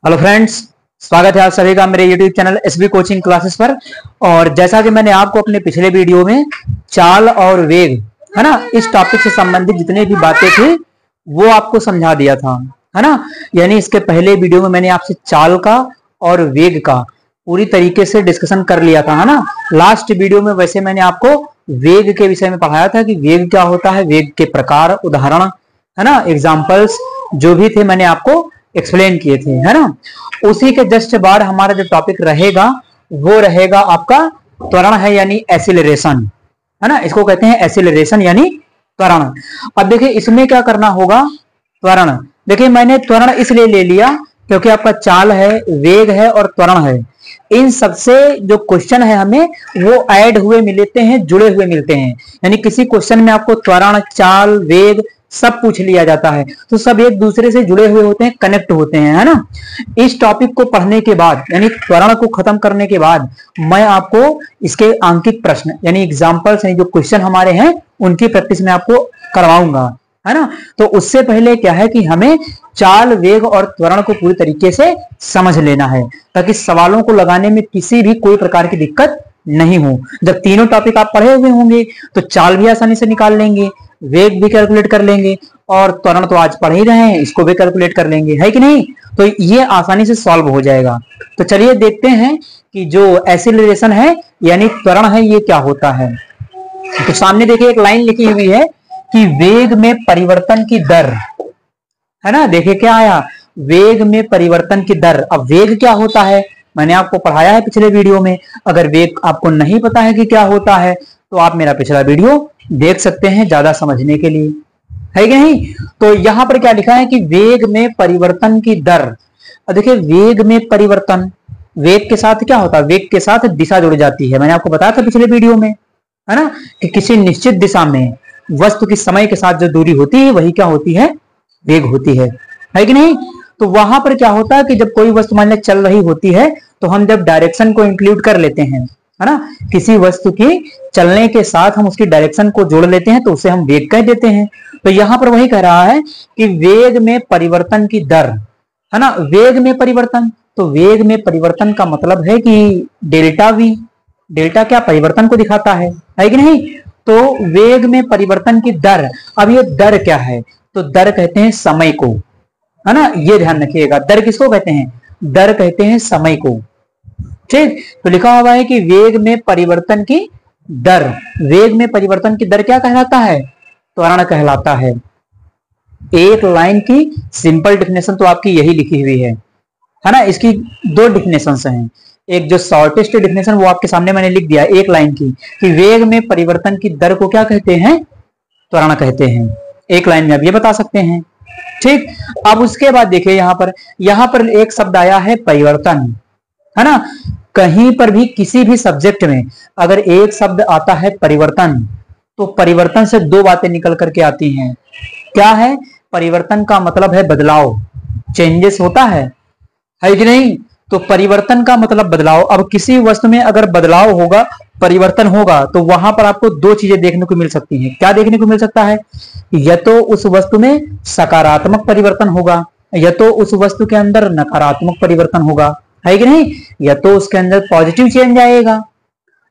Hello friends, स्वागत है आप सभी का मेरे YouTube channel SB coaching classes पर। और जैसा कि मैंने आपको अपने पिछले वीडियो में चाल और वेग है ना, इस टॉपिक से संबंधित जितने भी बातें थी वो आपको समझा दिया था, है ना। यानी इसके पहले वीडियो में मैंने आपसे चाल का और वेग का पूरी तरीके से डिस्कशन कर लिया था, है ना। लास्ट वीडियो में वैसे मैंने आपको वेग के विषय में पढ़ाया था कि वेग क्या होता है, वेग के प्रकार, उदाहरण, है ना, एग्जाम्पल्स जो भी थे मैंने आपको एक्सप्लेन किए थे, है ना। उसी के जस्ट बाद हमारा जो टॉपिक रहेगा वो रहेगा आपका त्वरण है, यानी एसिलरेशन, है ना। इसको कहते हैं एसिलरेशन यानी त्वरण। अब देखिए इसमें क्या करना होगा, त्वरण। देखिए मैंने त्वरण इसलिए ले लिया क्योंकि आपका चाल है, वेग है और त्वरण है। इन सबसे जो क्वेश्चन है हमें वो ऐड हुए मिलते हैं, जुड़े हुए मिलते हैं। यानी किसी क्वेश्चन में आपको त्वरण, चाल, वेग सब पूछ लिया जाता है तो सब एक दूसरे से जुड़े हुए होते हैं, कनेक्ट होते हैं, है ना। इस टॉपिक को पढ़ने के बाद यानी त्वरण को खत्म करने के बाद मैं आपको इसके अंकित प्रश्न यानी एग्जाम्पल्स यानी जो क्वेश्चन हमारे हैं उनकी प्रैक्टिस में आपको करवाऊंगा, है ना। तो उससे पहले क्या है कि हमें चाल, वेग और त्वरण को पूरी तरीके से समझ लेना है ताकि सवालों को लगाने में किसी भी कोई प्रकार की दिक्कत नहीं हो। जब तीनों टॉपिक आप पढ़े हुए होंगे तो चाल भी आसानी से निकाल लेंगे, वेग भी कैलकुलेट कर लेंगे और त्वरण तो आज पढ़ ही रहे हैं, इसको भी कैलकुलेट कर लेंगे, है कि नहीं। तो ये आसानी से सॉल्व हो जाएगा। तो चलिए देखते हैं कि जो एसिलरेशन है यानी त्वरण है ये क्या होता है। तो सामने देखिए एक लाइन लिखी हुई है कि वेग में परिवर्तन की दर, है ना। देखिए क्या आया, वेग में परिवर्तन की दर। अब वेग क्या होता है मैंने आपको पढ़ाया है पिछले वीडियो में। अगर वेग आपको नहीं पता है कि क्या होता है तो आप मेरा पिछला वीडियो देख सकते हैं ज्यादा समझने के लिए, है कि नहीं। तो यहां पर क्या लिखा है कि वेग में परिवर्तन की दर। अब देखिए वेग में परिवर्तन, वेग के साथ क्या होता है, वेग के साथ दिशा जुड़ जाती है। मैंने आपको बताया था पिछले वीडियो में, है ना, कि किसी निश्चित दिशा में वस्तु की समय के साथ जो दूरी होती है वही क्या होती है, वेग होती है कि नहीं। तो वहां पर क्या होता है कि जब कोई वस्तु मान लो चल रही होती है तो हम जब डायरेक्शन को इंक्लूड कर लेते हैं, है ना, किसी वस्तु की चलने के साथ हम उसकी डायरेक्शन को जोड़ लेते हैं तो उसे हम वेग कह देते हैं। तो यहां पर वही कह रहा है कि वेग में परिवर्तन की दर, है ना, वेग में परिवर्तन। तो वेग में परिवर्तन का मतलब है कि डेल्टा वी, डेल्टा क्या परिवर्तन को दिखाता है कि नहीं। तो वेग में परिवर्तन की दर, अब ये दर क्या है, तो दर कहते हैं समय को, है ना। ये ध्यान रखिएगा, दर किसको कहते हैं, दर कहते हैं समय को, ठीक। तो लिखा हुआ है कि वेग में परिवर्तन की दर, वेग में परिवर्तन की दर क्या कहलाता है, त्वरण कहलाता है। एक लाइन की सिंपल डिफिनेशन तो आपकी यही लिखी हुई है ना। इसकी दो डिफिनेशंस हैं, एक जो शॉर्टेस्ट डिफिनेशन वो आपके सामने मैंने लिख दिया एक लाइन की कि वेग में परिवर्तन की दर को क्या कहते हैं, त्वरण कहते हैं। एक लाइन में आप ये बता सकते हैं, ठीक। अब उसके बाद देखिए यहां पर एक शब्द आया है परिवर्तन, है ना। कहीं पर भी किसी भी सब्जेक्ट में अगर एक शब्द आता है परिवर्तन तो परिवर्तन से दो बातें निकल करके आती हैं। क्या है, परिवर्तन का मतलब है बदलाव, चेंजेस होता है कि नहीं। तो परिवर्तन का मतलब बदलाव। अब किसी वस्तु में अगर बदलाव होगा, परिवर्तन होगा तो वहां पर आपको दो चीजें देखने को मिल सकती हैं। क्या देखने को मिल सकता है, या तो उस वस्तु में सकारात्मक परिवर्तन होगा या तो उस वस्तु के अंदर नकारात्मक परिवर्तन होगा, है कि नहीं। या तो उसके अंदर पॉजिटिव चेंज आएगा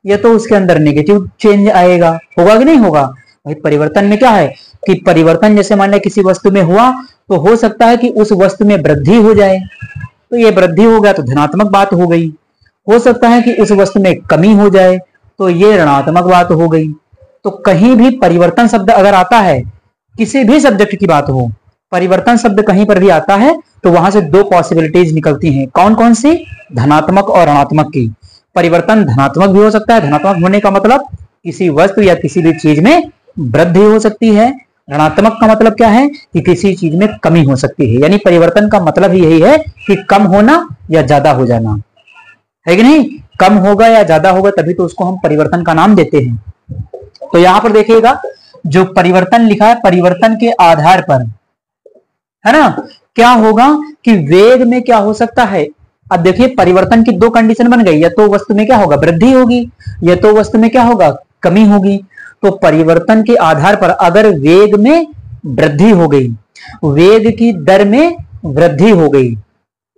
या तो उसके अंदर नेगेटिव चेंज आएगा, होगा कि नहीं होगा। भाई परिवर्तन में क्या है कि परिवर्तन जैसे मान लें किसी वस्तु में हुआ तो हो सकता है कि उस वस्तु में वृद्धि हो जाए, तो ये वृद्धि हो गया तो धनात्मक बात हो गई। हो सकता है कि उस वस्तु में कमी हो जाए तो ये ऋणात्मक बात हो गई। तो कहीं भी परिवर्तन शब्द अगर आता है, किसी भी सब्जेक्ट की बात हो, परिवर्तन शब्द कहीं पर भी आता है तो वहां से दो पॉसिबिलिटीज निकलती हैं। कौन कौन सी, धनात्मक और ऋणात्मक की। परिवर्तन धनात्मक भी हो सकता है, धनात्मक होने का मतलब किसी वस्तु या किसी भी चीज में वृद्धि हो सकती है। ऋणात्मक का मतलब क्या है कि किसी चीज में कमी हो सकती है। यानी परिवर्तन का मतलब ही यही है कि कम होना या ज्यादा हो जाना, है कि नहीं। कम होगा या ज्यादा होगा तभी तो उसको हम परिवर्तन का नाम देते हैं। तो यहां पर देखिएगा जो परिवर्तन लिखा है, परिवर्तन के आधार पर, है ना, क्या होगा कि वेग में क्या हो सकता है। अब देखिए परिवर्तन की दो कंडीशन बन गई, या तो वस्तु में क्या होगा, वृद्धि होगी, या तो वस्तु में क्या होगा, कमी होगी। तो परिवर्तन के आधार पर अगर वेग में वृद्धि हो गई, वेग की दर में वृद्धि हो गई,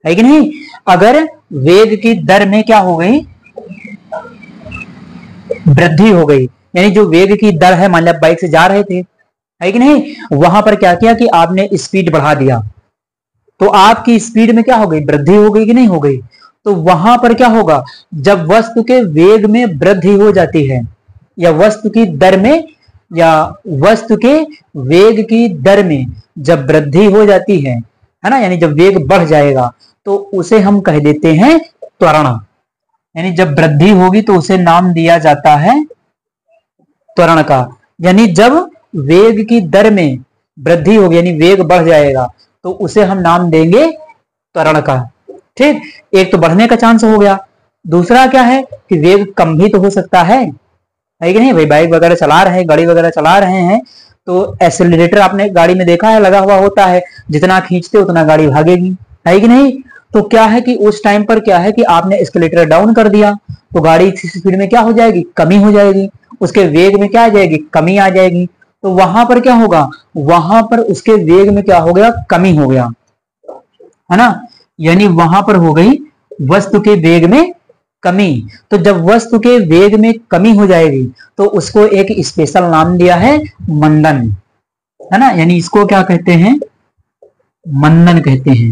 है कि नहीं। अगर वेग की दर में क्या हो गई, वृद्धि हो गई, यानी जो वेग की दर है, मान लिया बाइक से जा रहे थे, है कि नहीं, वहां पर क्या किया कि आपने स्पीड बढ़ा दिया, तो आपकी स्पीड में क्या हो गई, वृद्धि हो गई कि नहीं हो गई। तो वहां पर क्या होगा, जब वस्तु के वेग में वृद्धि हो जाती है, या वस्तु की दर में, या वस्तु के वेग की दर में जब वृद्धि हो जाती है ना, यानी जब वेग बढ़ जाएगा, तो उसे हम कह देते हैं त्वरण। यानी जब वृद्धि होगी तो उसे नाम दिया जाता है त्वरण का। यानी जब वेग की दर में वृद्धि होगी, यानी वेग बढ़ जाएगा, तो उसे हम नाम देंगे त्वरण का। ठीक, एक तो बढ़ने का चांस हो गया, दूसरा क्या है कि वेग कम भी तो हो सकता है कि नहीं। भाई बाइक वगैरह चला रहे हैं, गाड़ी वगैरह चला रहे हैं, तो एक्सेलरेटर आपने गाड़ी में देखा है लगा हुआ होता है, जितना खींचते उतना गाड़ी भागेगी, है कि नहीं। तो क्या है कि उस टाइम पर क्या है कि आपने एक्सेलरेटर डाउन कर दिया, तो गाड़ी की स्पीड में क्या हो जाएगी, कमी हो जाएगी, उसके वेग में क्या आ जाएगी, कमी आ जाएगी। तो वहां पर क्या होगा, वहां पर उसके वेग में क्या हो गया, कमी हो गया, है ना। यानी वहां पर हो गई वस्तु के वेग में कमी। तो जब वस्तु के वेग में कमी हो जाएगी तो उसको एक स्पेशल नाम दिया है मंदन, है ना। यानी इसको क्या कहते हैं, मंदन कहते हैं,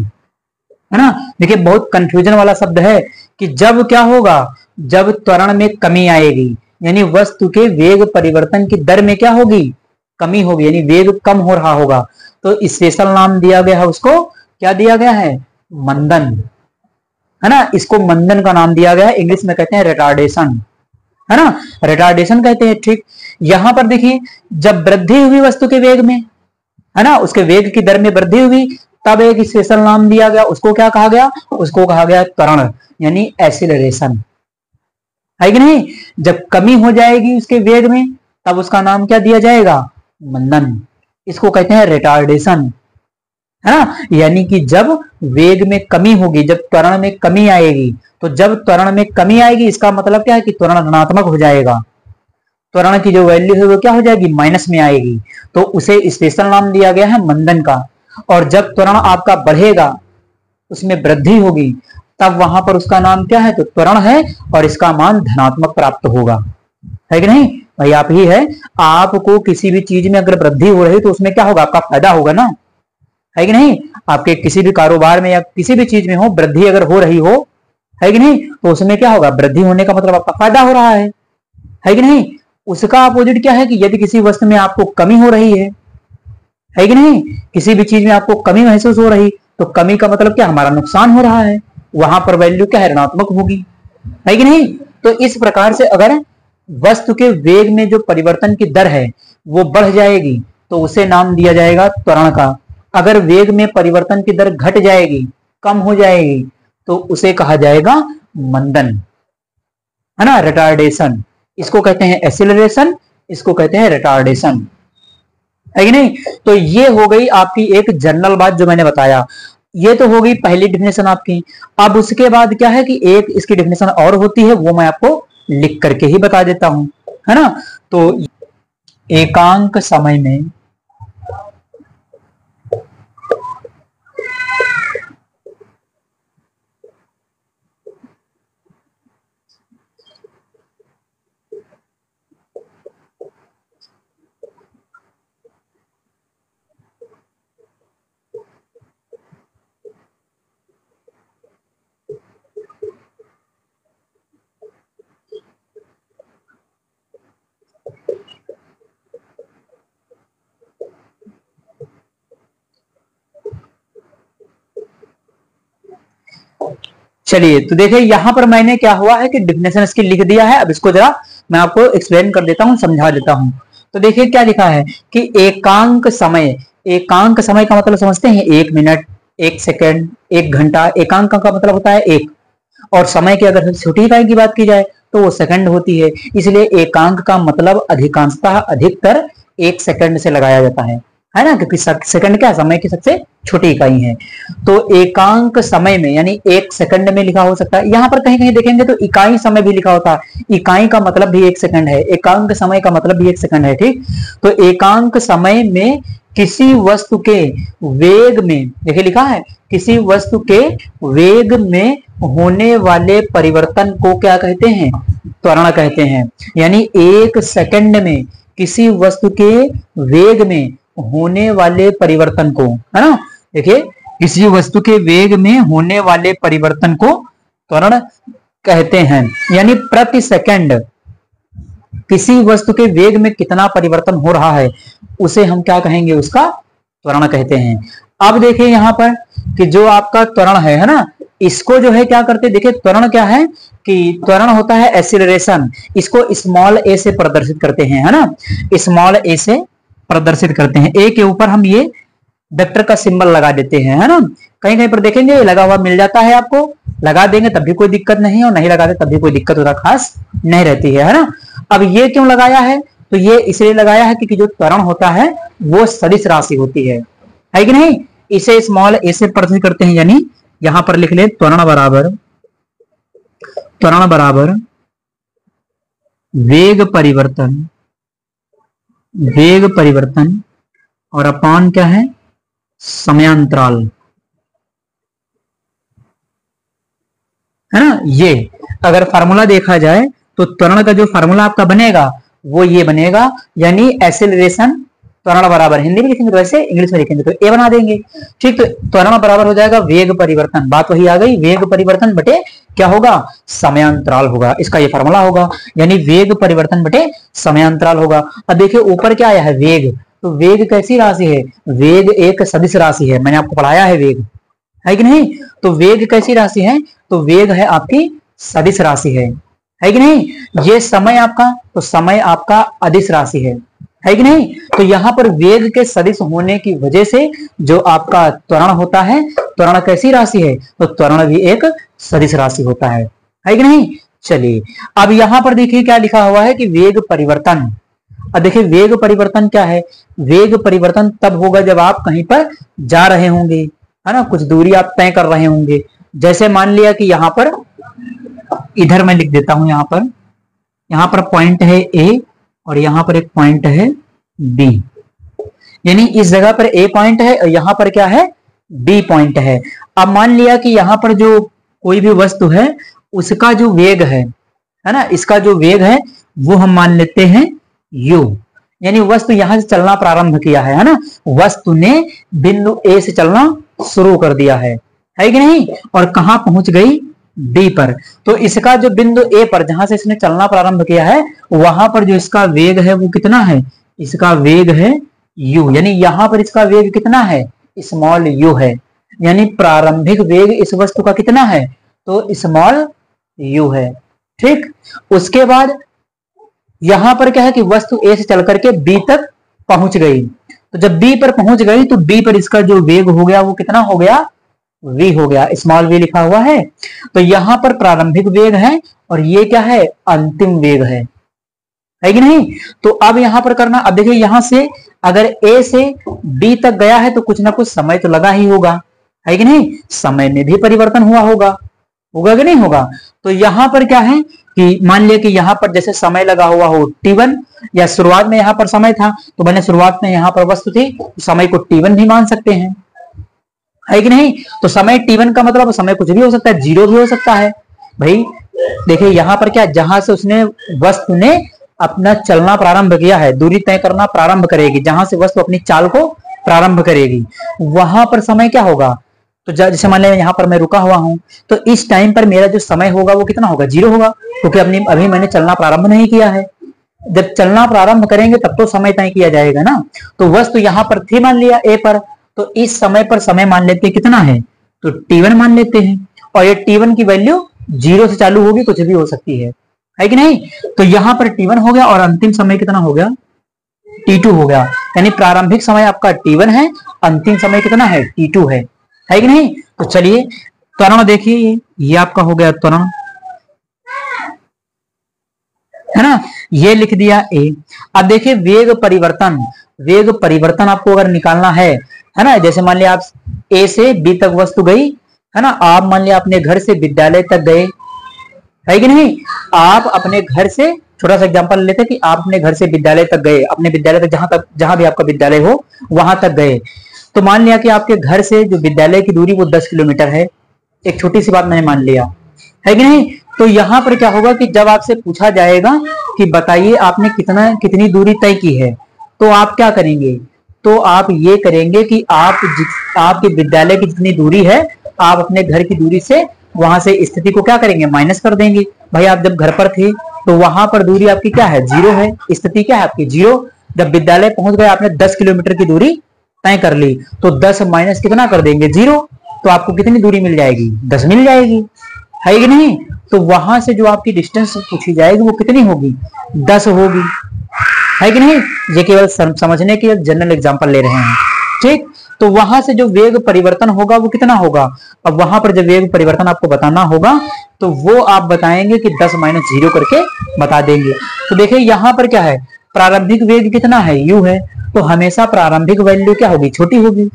है ना। देखिए बहुत कंफ्यूजन वाला शब्द है कि जब क्या होगा, जब त्वरण में कमी आएगी, यानी वस्तु के वेग परिवर्तन की दर में क्या होगी, कमी होगी, यानी वेग कम हो रहा होगा, तो स्पेशल नाम दिया गया है उसको, क्या दिया गया है, मंदन, है ना। इसको मंदन का नाम दिया गया है, इंग्लिश में कहते हैं रिटार्डेशन, है ना, रिटार्डेशन कहते हैं। ठीक, यहां पर देखिए जब वृद्धि हुई वस्तु के वेग में, है ना, उसके वेग की दर में वृद्धि हुई, तब एक स्पेशल नाम दिया गया, उसको क्या कहा गया, उसको कहा गया त्वरण, यानी एक्सीलरेशन, है कि नहीं। जब कमी हो जाएगी उसके वेग में, तब उसका नाम क्या दिया जाएगा, मंदन, इसको कहते हैं रिटार्डेशन, है ना। यानी कि जब वेग में कमी होगी, जब त्वरण में कमी आएगी, तो जब त्वरण में कमी आएगी इसका मतलब क्या है कि त्वरण ऋणात्मक हो जाएगा, त्वरण की जो वैल्यू है वो क्या हो जाएगी, माइनस में आएगी, तो उसे स्पेशल नाम दिया गया है मंदन का। और जब त्वरण आपका बढ़ेगा, उसमें वृद्धि होगी, तब वहां पर उसका नाम क्या है, तो त्वरण है, और इसका मान धनात्मक प्राप्त होगा, है कि नहीं। भाई आप ही है, आपको किसी भी चीज में अगर वृद्धि हो रही है तो उसमें क्या होगा, आपका फायदा होगा ना, है कि नहीं। आपके किसी भी कारोबार में या किसी भी चीज में हो, वृद्धि अगर हो रही हो, है कि नहीं, तो उसमें क्या होगा, वृद्धि होने का मतलब आपका फायदा हो रहा है कि नहीं। उसका अपोजिट क्या है कि यदि किसी वस्तु में आपको कमी हो रही है कि नहीं, किसी भी चीज में आपको कमी महसूस हो रही, तो कमी का मतलब क्या, हमारा नुकसान हो रहा है, वहां पर वैल्यू क्या है, ऋणात्मक होगी, है कि नहीं। तो इस प्रकार से अगर वस्तु के वेग में जो परिवर्तन की दर है वो बढ़ जाएगी, तो उसे नाम दिया जाएगा त्वरण का। अगर वेग में परिवर्तन की दर घट जाएगी, कम हो जाएगी, तो उसे कहा जाएगा मंदन, है ना, रिटार्डेशन। इसको कहते हैं एक्सीलरेशन, इसको कहते हैं रिटार्डेशन, है कि नहीं। तो ये हो गई आपकी एक जनरल बात जो मैंने बताया, ये तो हो गई पहली डिफिनेशन आपकी। अब उसके बाद क्या है कि एक इसकी डिफिनेशन और होती है, वो मैं आपको लिख करके ही बता देता हूं, है ना। तो एकांक समय में चलिए, तो देखिए यहां पर मैंने क्या हुआ है कि डिफिनेशन इसकी लिख दिया है। अब इसको जरा मैं आपको एक्सप्लेन कर देता हूं, समझा देता हूं। तो देखिए क्या लिखा है कि एकांक समय, एकांक समय का मतलब समझते हैं, 1 मिनट, 1 सेकंड, 1 घंटा। एकांक का मतलब होता है 1, और समय की अगर छोटी इकाई की बात की जाए तो वो सेकंड होती है। इसलिए एकांक का मतलब अधिकांशतः अधिकतर 1 सेकंड से लगाया जाता है ना, क्योंकि सेकंड क्या समय की सबसे छोटी इकाई है। तो एकांक समय में यानी 1 सेकंड में लिखा हो सकता है। यहां पर कहीं कहीं देखेंगे तो इकाई समय भी लिखा होता है, इकाई का मतलब भी 1 सेकंड है, एकांक समय का मतलब भी 1 सेकंड है। ठीक, तो एकांक समय में किसी वस्तु के वेग में, देखिए लिखा है किसी वस्तु के वेग में होने वाले परिवर्तन को क्या कहते हैं, त्वरण कहते हैं। यानी 1 सेकंड में किसी वस्तु के वेग में होने वाले परिवर्तन को, है ना, देखिए किसी वस्तु के वेग में होने वाले परिवर्तन को त्वरण कहते हैं। यानी प्रति सेकंड किसी वस्तु के वेग में कितना परिवर्तन हो रहा है उसे हम क्या कहेंगे, उसका त्वरण कहते हैं। अब देखिए यहां पर कि जो आपका त्वरण है ना, इसको जो है क्या करते हैं, देखिए त्वरण क्या है कि त्वरण होता है एक्सीलरेशन, इसको स्मॉल ए से प्रदर्शित करते हैं, है ना, स्मॉल ए से प्रदर्शित करते हैं। ए के ऊपर हम ये वेक्टर का सिंबल लगा देते हैं, है ना, कहीं कहीं पर देखेंगे लगा हुआ मिल जाता है आपको, लगा देंगे तब भी कोई दिक्कत नहीं, और नहीं लगाते तब भी कोई दिक्कत होता खास नहीं रहती है ना। अब ये क्यों लगाया है, तो ये इसलिए लगाया है क्योंकि जो त्वरण होता है वो सदिश राशि होती है कि नहीं, इसे स्मॉल ए से प्रदर्शित करते हैं। यानी यहां पर लिख ले त्वरण बराबर वेग परिवर्तन और अपान क्या है, समयांतराल, है ना। ये अगर फार्मूला देखा जाए तो त्वरण का जो फार्मूला आपका बनेगा वो ये बनेगा, यानी एक्सेलरेशन त्वरण बराबर, हिंदी में लिखेंगे तो वैसे, इंग्लिश में लिखेंगे तो ए बना देंगे, ठीक। तो त्वरण बराबर हो जाएगा वेग परिवर्तन, बात वही आ गई, वेग परिवर्तन बटे क्या होगा, समयांतराल होगा, इसका ये फार्मूला होगा। यानी वेग परिवर्तन बटे समयांतराल होगा। अब देखिए ऊपर क्या आया है, वेग, तो वेग कैसी राशि है, वेग एक सदिश राशि है, मैंने आपको पढ़ाया है वेग, है कि नहीं। तो वेग कैसी राशि है, तो वेग है आपकी सदिश राशि है कि नहीं। ये समय आपका, तो समय आपका अदिश राशि है कि नहीं। तो यहां पर वेग के सदिश होने की वजह से जो आपका त्वरण होता है, त्वरण कैसी राशि है, तो त्वरण भी एक सदिश राशि होता है कि नहीं। चलिए अब यहां पर देखिए क्या लिखा हुआ है कि वेग परिवर्तन। अब देखिए वेग परिवर्तन क्या है, वेग परिवर्तन तब होगा जब आप कहीं पर जा रहे होंगे, है ना, कुछ दूरी आप तय कर रहे होंगे। जैसे मान लिया कि यहां पर, इधर मैं लिख देता हूं, यहां पर पॉइंट है ए और यहां पर एक पॉइंट है बी, यानी इस जगह पर ए पॉइंट है और यहां पर क्या है, बी पॉइंट है। अब मान लिया कि यहां पर जो कोई भी वस्तु है उसका जो वेग है ना, इसका जो वेग है वो हम मान लेते हैं u, यानी वस्तु यहां से चलना प्रारंभ किया है ना, वस्तु ने बिंदु ए से चलना शुरू कर दिया है कि नहीं, और कहां पहुंच गई, डी पर। तो इसका जो बिंदु ए पर जहां से इसने चलना प्रारंभ किया है वहां पर जो इसका वेग है वो कितना है, इसका वेग है u, यानी यहां पर इसका वेग कितना है, स्मॉल u है, यानी प्रारंभिक वेग इस वस्तु का कितना है, तो स्मॉल u है, ठीक। उसके बाद यहां पर क्या है कि वस्तु ए से चल करके बी तक पहुंच गई, तो जब बी पर पहुंच गई तो बी पर इसका जो वेग हो गया वो कितना हो गया, v हो गया, स्मॉल v लिखा हुआ है। तो यहां पर प्रारंभिक वेग है और ये क्या है, अंतिम वेग है कि नहीं। तो अब यहां पर करना, अब देखिए यहां से अगर a से b तक गया है तो कुछ ना कुछ समय तो लगा ही होगा, है कि नहीं, समय में भी परिवर्तन हुआ होगा कि नहीं होगा। तो यहां पर क्या है कि मान लिया कि यहां पर जैसे समय लगा हुआ हो t1, या शुरुआत में यहां पर समय था तो मैंने शुरुआत में यहां पर वस्तु थी, तो समय को t1 भी मान सकते हैं, है कि नहीं। तो समय t1 का मतलब समय कुछ भी हो सकता है, 0 भी हो सकता है भाई। देखिए यहां पर क्या, जहां से उसने वस्तु ने अपना चलना प्रारंभ किया है, दूरी तय करना प्रारंभ करेगी, जहां से वस्तु अपनी चाल को प्रारंभ करेगी वहां पर समय क्या होगा, तो जैसे मान लिया यहाँ पर मैं रुका हुआ हूं तो इस टाइम पर मेरा जो समय होगा वो कितना होगा, 0 होगा, क्योंकि अभी मैंने चलना प्रारंभ नहीं किया है। जब चलना प्रारंभ करेंगे तब तो समय तय किया जाएगा ना। तो वस्तु यहाँ पर थी मान लिया ए पर, तो इस समय पर समय मान लेते हैं कितना है, तो t1 मान लेते हैं, और ये t1 की वैल्यू 0 से चालू होगी, कुछ भी हो सकती है कि नहीं। तो यहाँ पर t1 हो गया और अंतिम समय कितना हो गया, t2 हो गया, यानी प्रारंभिक समय आपका t1 है, अंतिम समय कितना है, t2 है कि नहीं। तो चलिए त्वरण देखिए, ये आपका हो गया त्वरण, है ना, ये लिख दिया ए। अब देखिए वेग परिवर्तन आपको अगर निकालना है ना, जैसे मान लिया आप ए से बी तक वस्तु गई, है ना, आप मान लिया अपने घर से विद्यालय तक गए, है कि नहीं। आप अपने घर से, छोटा सा एग्जांपल लेते हैं कि आप अपने घर से विद्यालय तक गए, अपने विद्यालय तक जहां भी आपका विद्यालय हो वहां तक गए, तो मान लिया कि आपके घर से जो विद्यालय की दूरी वो 10 किलोमीटर है। एक छोटी सी बात मैंने मान लिया, है कि नहीं। तो यहाँ पर क्या होगा कि जब आपसे पूछा जाएगा कि बताइए आपने कितनी दूरी तय की है, तो आप क्या करेंगे, तो आप ये करेंगे कि आपके विद्यालय की जितनी दूरी है, आप अपने घर की दूरी से वहां से स्थिति को क्या करेंगे, माइनस कर देंगे। भाई आप जब घर पर थे तो वहां पर दूरी आपकी क्या है, 0 है, स्थिति क्या है आपकी 0। जब विद्यालय पहुंच गए आपने 10 किलोमीटर की दूरी तय कर ली, तो 10 माइनस कितना कर देंगे, 0। तो आपको कितनी दूरी मिल जाएगी, 10 मिल जाएगी, है कि नहीं। तो वहां से जो आपकी डिस्टेंस पूछी जाएगी वो कितनी होगी, 10 होगी, है कि नहीं। ये केवल समझने के जनरल एग्जांपल ले रहे हैं, ठीक। तो वहां से जो वेग परिवर्तन होगा वो कितना होगा। अब वहां पर जब वेग परिवर्तन आपको बताना होगा तो वो आप बताएंगे कि 10 माइनस 0 करके बता देंगे। तो देखिए यहां पर क्या है, प्रारंभिक वेग कितना है, u है, तो हमेशा प्रारंभिक वैल्यू क्या होगी, छोटी होगी,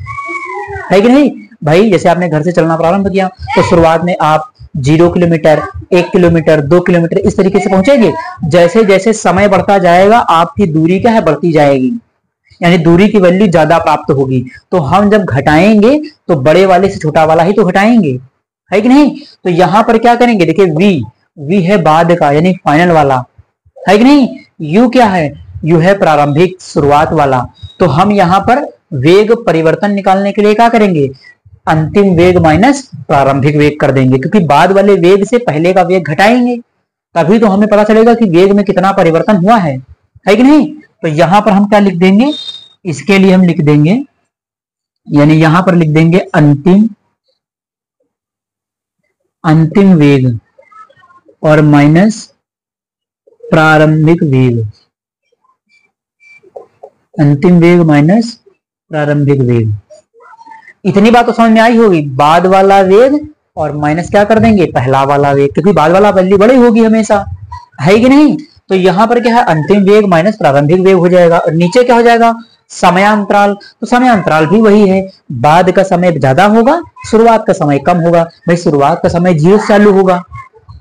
है कि नहीं। भाई जैसे आपने घर से चलना प्रारंभ किया तो शुरुआत में आप 0 किलोमीटर, 1 किलोमीटर, 2 किलोमीटर इस तरीके से पहुंचेंगे। जैसे जैसे समय बढ़ता जाएगा आपकी दूरी क्या है, बढ़ती जाएगी, यानी दूरी की वैल्यू ज्यादा प्राप्त होगी। तो हम जब घटाएंगे तो बड़े वाले से छोटा वाला ही तो घटाएंगे, है कि नहीं। तो यहां पर क्या करेंगे, देखिए v है बाद का यानी फाइनल वाला, है कि नहीं। u क्या है, u है प्रारंभिक शुरुआत वाला। तो हम यहाँ पर वेग परिवर्तन निकालने के लिए क्या करेंगे, अंतिम वेग माइनस प्रारंभिक वेग कर देंगे, क्योंकि बाद वाले वेग से पहले का वेग घटाएंगे, तभी तो हमें पता चलेगा कि वेग में कितना परिवर्तन हुआ है कि नहीं। तो यहां पर हम क्या लिख देंगे, इसके लिए हम लिख देंगे, यानी यहां पर लिख देंगे अंतिम वेग और माइनस प्रारंभिक वेग, अंतिम वेग माइनस प्रारंभिक वेग। इतनी बात तो समझ में आई होगी, बाद वाला वेग और माइनस क्या कर देंगे, पहला वाला वेग, क्योंकि बाद वाला वैल्यू बड़ी होगी हमेशा, है कि नहीं। तो यहां पर क्या है, अंतिम वेग माइनस प्रारंभिक वेग हो जाएगा, और नीचे क्या हो जाएगा, समयांतराल। तो समयांतराल भी वही है, बाद का समय ज्यादा होगा, शुरुआत का समय कम होगा। भाई शुरुआत का समय 0 से चालू होगा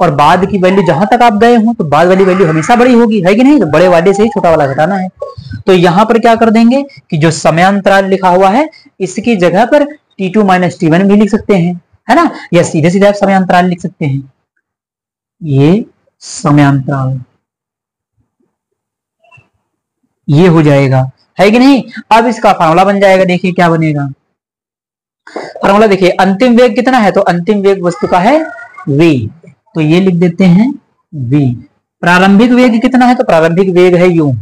और बाद की वैल्यू जहां तक आप गए हो तो बाद वाली वैल्यू हमेशा बड़ी होगी, है कि नहीं। तो बड़े वाले से ही छोटा वाला घटाना है। तो यहां पर क्या कर देंगे कि जो समयांतराल लिखा हुआ है इसकी जगह पर t2 माइनस t1 भी लिख सकते हैं, है ना, या सीधे सीधे आप समयांतराल लिख सकते हैं, ये समयांतराल ये हो जाएगा, है कि नहीं। अब इसका फार्मूला बन जाएगा, देखिए क्या बनेगा फार्मूला, देखिए अंतिम वेग कितना है, तो अंतिम वेग वस्तु का है v, तो ये लिख देते हैं v। प्रारंभिक वेग कितना है, तो प्रारंभिक वेग है u।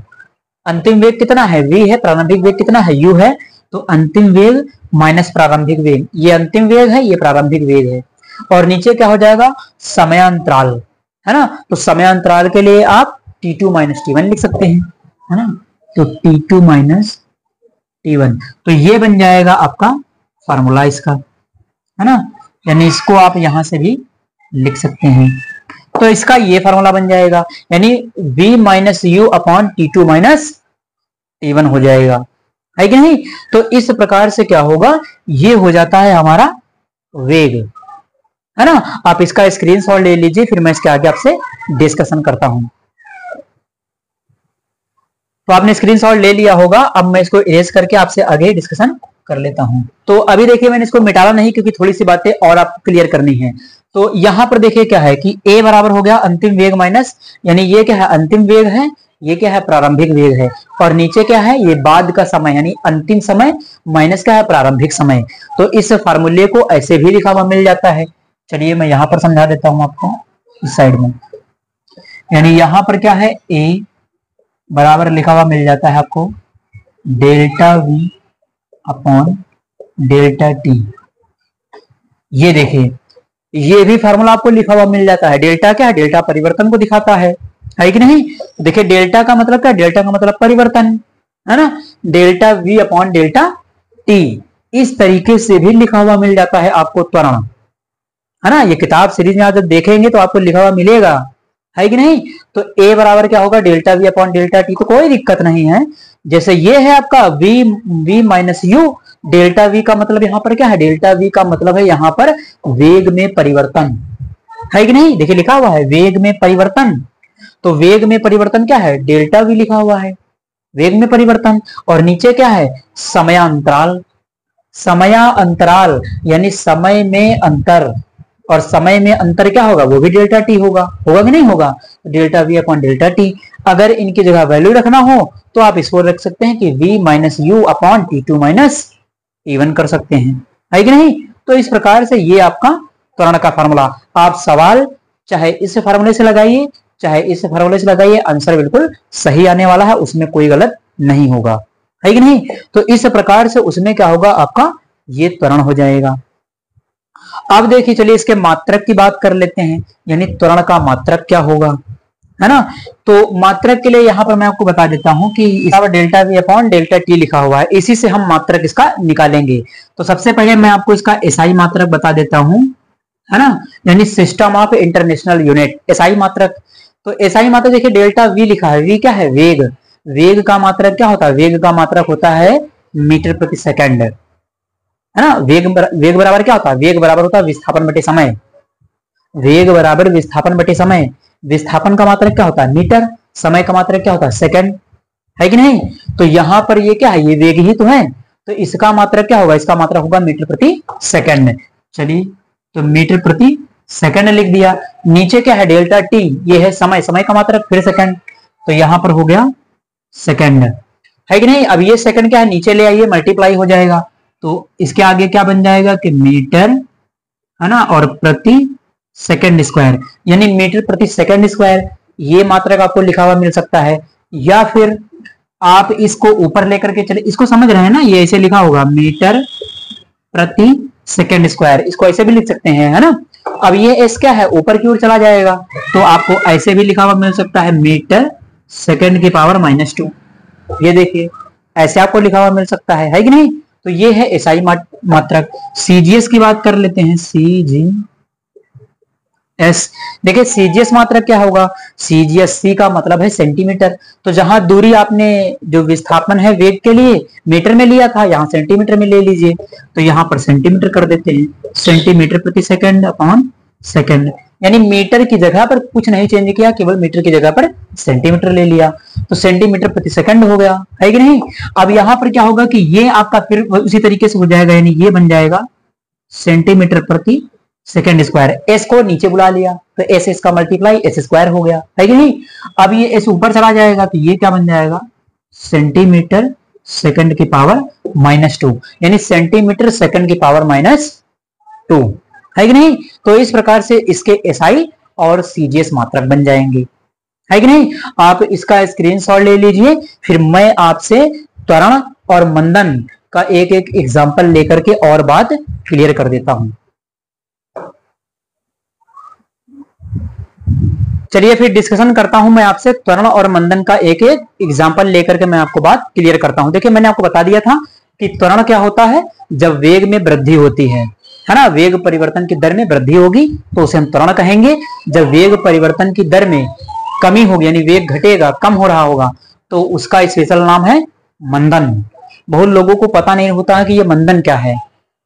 अंतिम वेग कितना है, v है, प्रारंभिक वेग कितना है, u है। तो अंतिम वेग माइनस प्रारंभिक वेग, ये अंतिम वेग है, ये प्रारंभिक वेग है। और नीचे क्या हो जाएगा, समयांतराल, है ना। तो समयांतराल के लिए आप t2 माइनस t1 लिख सकते हैं, है ना। तो t2 माइनस t1, तो ये बन जाएगा आपका फार्मूला इसका, है ना। यानी इसको आप यहां से भी लिख सकते हैं। तो इसका ये फार्मूला बन जाएगा, यानी v minus u upon t2 minus t1 हो जाएगा, है कि नहीं। तो इस प्रकार से क्या होगा, ये हो जाता है हमारा वेग, है ना। आप इसका स्क्रीनशॉट ले लीजिए, फिर मैं इसके आगे आपसे डिस्कशन करता हूं। तो आपने स्क्रीनशॉट ले लिया होगा, अब मैं इसको इरेज करके आपसे आगे डिस्कशन कर लेता हूं। तो अभी देखिए मैंने इसको मिटाना नहीं, क्योंकि थोड़ी सी बातें और आपको क्लियर करनी है। तो यहां पर देखिए क्या है कि a बराबर हो गया अंतिम वेग माइनस, यानी ये क्या है, अंतिम वेग है, ये क्या है, प्रारंभिक वेग है, और नीचे क्या है, ये बाद का समय यानी अंतिम समय माइनस क्या है, प्रारंभिक समय। तो इस फार्मूले को ऐसे भी लिखा हुआ मिल जाता है। चलिए मैं यहां पर समझा देता हूं आपको इस साइड में, यानी यहां पर क्या है, a बराबर लिखा हुआ मिल जाता है आपको delta v upon delta t। ये देखिए ये भी फार्मूला आपको लिखा हुआ मिल जाता है। डेल्टा क्या है, डेल्टा परिवर्तन को दिखाता है कि नहीं। देखिए डेल्टा का मतलब क्या, डेल्टा का मतलब परिवर्तन, है ना। Delta v upon delta t इस तरीके से भी लिखा हुआ मिल जाता है आपको त्वरण, है ना। ये किताब सीरीज में आप जब देखेंगे तो आपको लिखा हुआ मिलेगा, है कि नहीं। तो a बराबर क्या होगा, delta v upon delta t, तो कोई दिक्कत नहीं है। जैसे ये है आपका v minus u, delta v का मतलब यहाँ पर क्या है, डेल्टा v का मतलब है यहाँ पर वेग में परिवर्तन, है कि नहीं? देखिए लिखा हुआ है वेग में परिवर्तन, तो वेग में परिवर्तन क्या है? डेल्टा वी लिखा हुआ है, वेग में परिवर्तन। और नीचे क्या है? समयांतराल, समयांतराल यानी समय में अंतर, और समय में अंतर क्या होगा? वो भी डेल्टा टी होगा, होगा कि नहीं होगा? Delta we upon delta T. अगर इनकी जगह वैल्यू रखना हो तो आप इसको रख सकते हैं कि v minus u upon t two minus T1 कर सकते हैं, है कि नहीं? तो इस प्रकार से ये आपका त्वरण का फार्मूला। आप सवाल चाहे इस फार्मूले से लगाइए चाहे इस फार्मूले से लगाइए, आंसर बिल्कुल सही आने वाला है, उसमें कोई गलत नहीं होगा, है कि नहीं? तो इस प्रकार से उसमें क्या होगा? आपका ये त्वरण हो जाएगा। अब देखिए चलिए इसके मात्रक की बात कर लेते हैं, यानी त्वरण का मात्रक क्या होगा, है ना? तो मात्रक के लिए यहां पर मैं आपको बता देता हूं कि delta we upon delta T लिखा हुआ है, इसी से हम मात्रक इसका निकालेंगे। तो सबसे पहले मैं आपको इसका एसआई मात्रक बता देता हूं, है ना, यानी system of international unit, SI मात्रक। तो एसआई मात्रक देखिए डेल्टा वी लिखा है, वी क्या है? वेग। वेग का मात्रक क्या होता है? वेग का मात्रक होता है मीटर प्रति सेकंड, है ना? वेग बराबर क्या होता है? वेग बराबर होता है विस्थापन बटे समय, वेग बराबर विस्थापन बटे समय। विस्थापन का मात्रक क्या होता है? मीटर, समय का मात्रक क्या होता है? सेकंड, है कि नहीं? तो यहां पर ये क्या है? ये वेग ही तो है, तो इसका मात्रक क्या होगा? इसका मात्रक होगा मीटर प्रति सेकंड। चलिए तो मीटर प्रति सेकंड लिख दिया। नीचे क्या है? डेल्टा टी, ये है समय, समय का मात्रक फिर सेकंड, तो यहां पर हो गया सेकंड, है कि नहीं? अब ये सेकंड क्या है? नीचे ले आइए, मल्टीप्लाई हो जाएगा, तो इसके आगे क्या बन जाएगा कि मीटर, है ना, और प्रति सेकंड स्क्वायर, यानी मीटर प्रति सेकंड स्क्वायर। ये मात्रक आपको लिखा हुआ मिल सकता है, या फिर आप इसको ऊपर लेकर के चले, इसको समझ रहे हैं ना? ये ऐसे लिखा होगा मीटर प्रति सेकंड स्क्वायर, इसको ऐसे भी लिख सकते हैं, है ना? अब ये एस क्या है? ऊपर की ओर चला जाएगा, तो आपको ऐसे भी लिखा हुआ मिल सकता है मीटर सेकंड की पावर -2। ये देखिए ऐसे आपको लिखा हुआ मिल सकता है कि नहीं? तो ये है एसआई मात्रक। सीजीएस की बात कर लेते हैं, सीजीएस। देखिए सीजीएस मात्रक क्या होगा? सीजीएस, सी का मतलब है सेंटीमीटर, तो जहां दूरी आपने जो विस्थापन है वेग के लिए मीटर में लिया था, यहां सेंटीमीटर में ले लीजिए, तो यहां पर सेंटीमीटर कर देते हैं, सेंटीमीटर प्रति सेकंड अपॉन सेकंड, यानी मीटर की जगह पर कुछ नहीं चेंज किया, केवल मीटर की जगह पर सेंटीमीटर ले लिया, तो सेंटीमीटर प्रति सेकंड हो गया, है कि नहीं? अब यहां पर क्या होगा कि ये आपका फिर उसी तरीके से हो जाएगा, यानी ये बन जाएगा सेंटीमीटर प्रति सेकंड स्क्वायर। एस को नीचे बुला लिया तो एस एस का मल्टीप्लाई एस स्क्वायर हो गया, है कि नहीं? अब ये एस ऊपर चला जाएगा तो ये क्या बन जाएगा? सेंटीमीटर सेकंड की पावर -2, यानी सेंटीमीटर सेकंड की पावर -2, है कि नहीं? तो इस प्रकार से इसके एसआई और सीजीएस मात्रक बन जाएंगे, है कि नहीं? आप इसका स्क्रीनशॉट ले लीजिए, फिर मैं आपसे त्वरण और मंदन का एक एक एग्जांपल लेकर के और बात क्लियर कर देता हूं। चलिए फिर डिस्कशन करता हूं मैं आपसे त्वरण और मंदन का एक एक एग्जांपल लेकर के मैं आपको बात क्लियर करता हूं। देखिए मैंने आपको बता दिया था कि त्वरण क्या होता है? जब वेग में वृद्धि होती है ना, वेग परिवर्तन की दर में वृद्धि होगी तो उसे हम त्वरण कहेंगे। जब वेग परिवर्तन की दर में कमी होगी, यानी वेग घटेगा, कम हो रहा होगा, तो उसका स्पेशल नाम है मंदन। बहुत लोगों को पता नहीं होता है कि ये मंदन क्या है।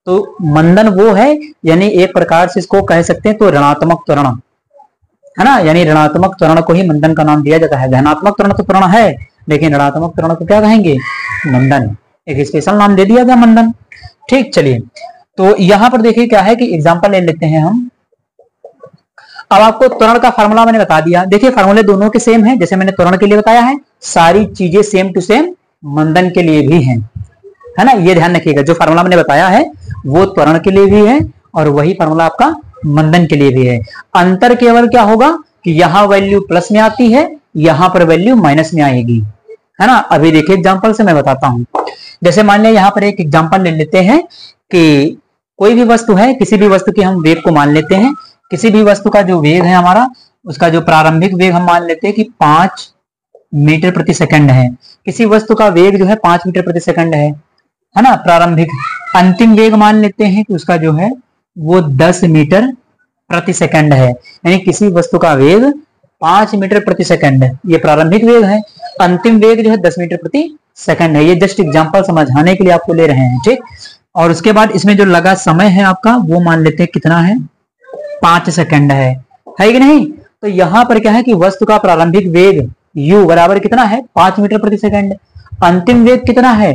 तो मंदन वो है, यानी एक प्रकार से इसको कह सकते हैं तो ऋणात्मक त्वरण, है ना, यानी ऋणात्मक त्वरण को ही मंदन का नाम दिया जाता है। धनात्मक त्वरण तो त्वरण है, लेकिन ऋणात्मक त्वरण को क्या कहेंगे? मंदन। एक स्पेशल नाम दे दिया गया मंदन। ठीक, चलिए तो यहां पर देखिए क्या है कि एग्जांपल ले लेते हैं हम। अब आपको त्वरण का फार्मूला मैंने बता दिया। देखिए फार्मूले दोनों के सेम है, जैसे मैंने त्वरण के लिए बताया है, सारी चीजें सेम टू सेम मंदन के लिए भी हैं, है ना? ये ध्यान रखिएगा, जो फार्मूला मैंने बताया है वो त्वरण के लिए भी है और वही फार्मूला आपका मंदन के लिए भी है। अंतर केवल क्या होगा कि यहां वैल्यू प्लस में आती है, यहां पर वैल्यू माइनस में आएगी, है ना? अभी देखिए एग्जांपल से मैं बताता हूं। जैसे मान लिया यहां पर एक एग्जांपल ले लेते हैं कि कोई भी वस्तु है, किसी भी वस्तु के हम वेग को मान लेते हैं। किसी भी वस्तु का जो वेग है हमारा, उसका जो प्रारंभिक वेग हम मान लेते हैं कि 5 मीटर प्रति सेकंड है। किसी वस्तु का वेग जो है 5 मीटर प्रति सेकंड है ना, प्रारंभिक। अंतिम वेग मान लेते हैं कि उसका जो है वो 10 मीटर प्रति सेकंड है, यानी किसी वस्तु का वेग 5 मीटर प्रति सेकंड है, ये प्रारंभिक वेग है। अंतिम वेग जो है 10 मीटर प्रति सेकंड है। ये जस्ट एग्जांपल समझाने के लिए आपको ले रहे हैं, ठीक? और उसके बाद इसमें जो लगा समय है आपका, वो मान लेते हैं कितना है? 5 सेकंड है। है कि नहीं। तो यहां पर क्या है कि वस्तु का प्रारंभिक वेग u बराबर कितना है 5 मीटर प्रति सेकंड, अंतिम वेग कितना है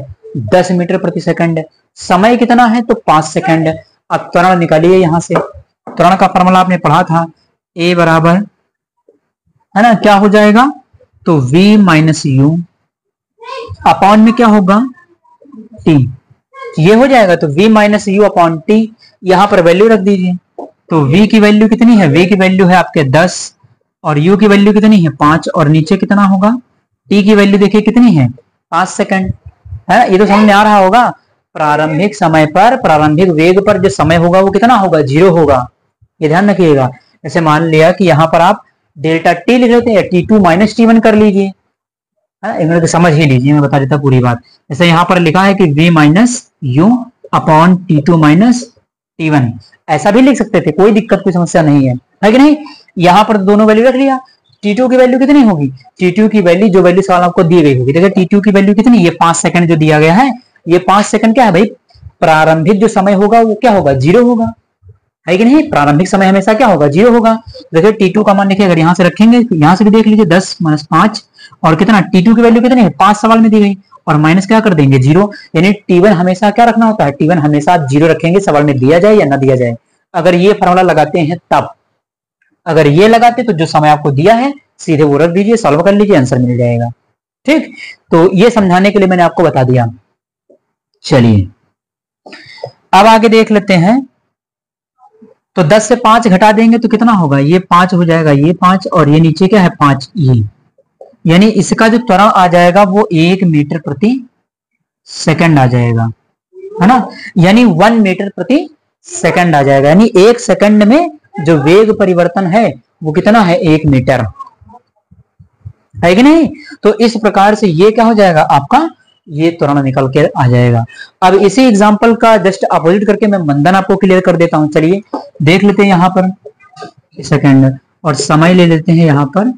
10 मीटर प्रति सेकंड, समय कितना है तो 5 सेकंड। अब त्वरण निकालिए यहां से, त्वरण का फॉर्मूला आपने पढ़ा था, a बराबर है ना क्या हो जाएगा तो v माइनस यू अपॉन में क्या होगा t, ये हो जाएगा तो v minus u upon T, यहां पर वैल्यू रख दीजिए। तो v की वैल्यू कितनी है, v की वैल्यू है आपके 10 और u की वैल्यू कितनी है 5 और नीचे कितना होगा t की वैल्यू देखिए कितनी है 5 सेकंड है। ये तो समझ में आ रहा होगा, प्रारंभिक समय पर प्रारंभिक वेग पर जो समय होगा वो कितना होगा 0 होगा, ये ध्यान रखिएगा। जैसे मान लिया कि यहाँ पर आप डेल्टा टी लिख लेते हैं, T2 माइनस T1 कर लीजिए, एक मिनट समझ ही लीजिए, मैं बता देता पूरी बात। जैसे यहाँ पर लिखा है कि v minus u upon T2 minus T1, ऐसा भी लिख सकते थे, कोई दिक्कत कोई समस्या नहीं है कि नहीं। यहाँ पर दोनों वैल्यू रख लिया, T2 की वैल्यू कितनी होगी, T2 की वैल्यू जो वैल्यू सवाल आपको दी गई होगी, देखिए T2 की वैल्यू कितनी, ये 5 सेकंड जो दिया गया है, ये 5 सेकंड क्या है भाई, प्रारंभिक जो समय होगा वो क्या होगा 0 होगा, है कि नहीं। प्रारंभिक समय हमेशा क्या होगा 0 होगा। देखिए T2 का मान देखिए, अगर यहाँ से रखेंगे तो यहाँ से भी देख लीजिए 10 माइनस 5 और कितना T2 की वैल्यू कितनी है 5 सवाल में दी गई, और माइनस क्या कर देंगे 0, यानी T1 हमेशा क्या रखना होता है, T1 हमेशा आप 0 रखेंगे, सवाल में दिया जाए या ना दिया जाए। अगर ये फॉर्मूला लगाते हैं तब, अगर ये लगाते तो जो समय आपको दिया है सीधे वो रख दीजिए, सॉल्व कर लीजिए, आंसर मिल जाएगा। ठीक, तो ये समझाने के लिए मैंने आपको बता दिया। चलिए अब आगे देख लेते हैं। तो 10 से 5 घटा देंगे तो कितना होगा, ये 5 हो जाएगा, ये 5 और ये नीचे क्या है 5, ये यानी इसका जो त्वरण आ जाएगा वो 1 मीटर प्रति सेकंड आ जाएगा, है ना, यानी 1 मीटर प्रति सेकंड आ जाएगा, यानी 1 सेकंड में जो वेग परिवर्तन है वो कितना है 1 मीटर, है कि नहीं। तो इस प्रकार से ये क्या हो जाएगा आपका, ये त्वरण निकल के आ जाएगा। अब इसी एग्जांपल का जस्ट अपोजिट करके मैं मंदन आपको क्लियर कर देता हूं। चलिए देख लेते हैं यहाँ पर सेकंड, और समय ले लेते हैं यहाँ पर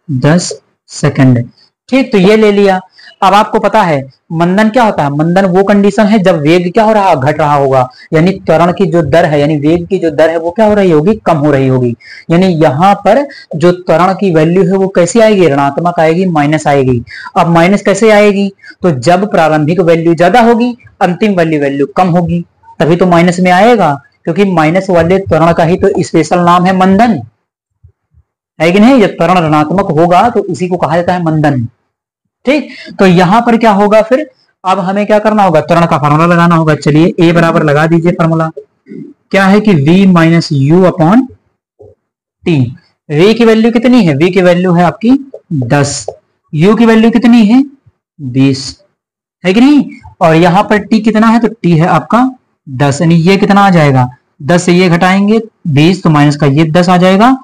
10 सेकंड। ठीक, तो ये ले लिया। अब आपको पता है मंदन क्या होता है, मंदन वो कंडीशन है जब वेग क्या हो रहा है घट रहा होगा, यानी त्वरण की जो दर है, यानी वेग की जो दर है वो क्या हो रही होगी, कम हो रही होगी। यानी यहाँ पर जो त्वरण की वैल्यू है वो कैसी आएगी, ऋणात्मक आएगी, माइनस आएगी। अब माइनस कैसे आएगी, तो जब प्रारंभिक वैल्यू ज्यादा होगी अंतिम वैल्यू कम होगी, तभी तो माइनस में आएगा, क्योंकि माइनस वाले त्वरण का ही तो स्पेशल नाम है मंदन, है कि नहीं। जब त्वरण ऋणात्मक होगा तो इसी को कहा जाता है मंदन। ठीक, तो यहां पर क्या होगा फिर, अब हमें क्या करना होगा, त्वरण का फार्मूला लगाना होगा। चलिए a बराबर लगा दीजिए, फार्मूला क्या है कि v minus u upon T. v की वैल्यू कितनी है, v की वैल्यू है आपकी 10, u की वैल्यू कितनी है 20, है कि नहीं। और यहां पर t कितना है, तो t है आपका 10, यानी ये कितना आ जाएगा 10 से ये घटाएंगे 20, तो माइनस का ये 10 आ जाएगा,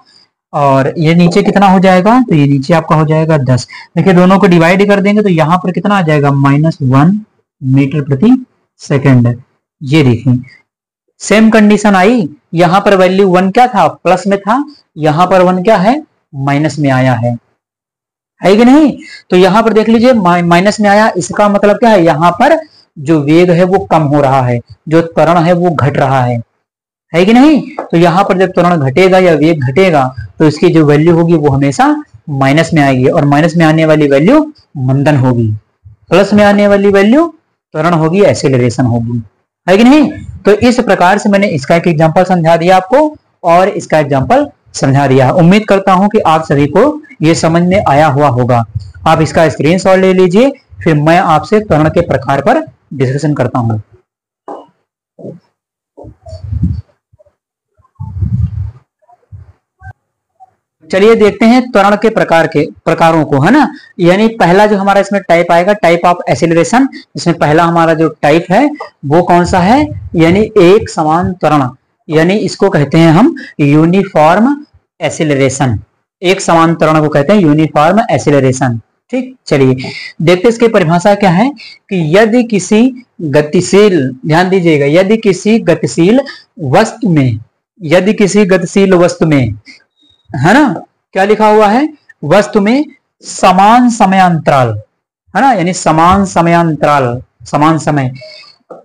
और ये नीचे कितना हो जाएगा, तो ये नीचे आपका हो जाएगा 10। देखिए दोनों को डिवाइड कर देंगे तो यहाँ पर कितना आ जाएगा -1 मीटर प्रति सेकंड। ये देखिए सेम कंडीशन आई, यहाँ पर वैल्यू 1 क्या था, प्लस में था, यहाँ पर 1 क्या है, माइनस में आया है कि नहीं। तो यहाँ पर देख लीजिए माइनस में आया, इसका मतलब क्या है, यहाँ पर जो वेग है वो कम हो रहा है, जो त्वरण है वो घट रहा है कि नहीं। तो यहाँ पर जब त्वरण घटेगा या वेग घटेगा तो इसकी जो वैल्यू होगी वो हमेशा माइनस में आएगी, और माइनस में आने वाली वैल्यू मंदन होगी, प्लस में आने वाली वैल्यू त्वरण होगी, एक्सेलरेशन होगी, है कि नहीं। तो इस प्रकार से मैंने इसका एक एग्जांपल समझा दिया आपको, और इसका एग्जांपल समझा दिया। उम्मीद करता हूं कि आप सभी को ये समझ में आया हुआ होगा। आप इसका स्क्रीनशॉट ले लीजिए, फिर मैं आपसे त्वरण के प्रकार पर डिस्कशन करता हूं। चलिए देखते हैं त्वरण के प्रकारों को, है ना। यानी पहला जो हमारा इसमें टाइप आएगा, टाइप ऑफ एक्सेलरेशन, इसमें पहला हमारा जो टाइप है वो कौन सा है, यानी एक समान त्वरण, यानी इसको कहते हैं हम यूनिफॉर्म एक्सेलरेशन, एक समान त्वरण को कहते हैं यूनिफॉर्म एक्सेलरेशन। ठीक, चलिए देखते इसकी परिभाषा क्या है कि यदि किसी गतिशील, ध्यान दीजिएगा, यदि किसी गतिशील वस्तु में, है ना, क्या लिखा हुआ है, वस्तु में समान समयांतराल, है ना, यानी समान समयांतराल, समान समय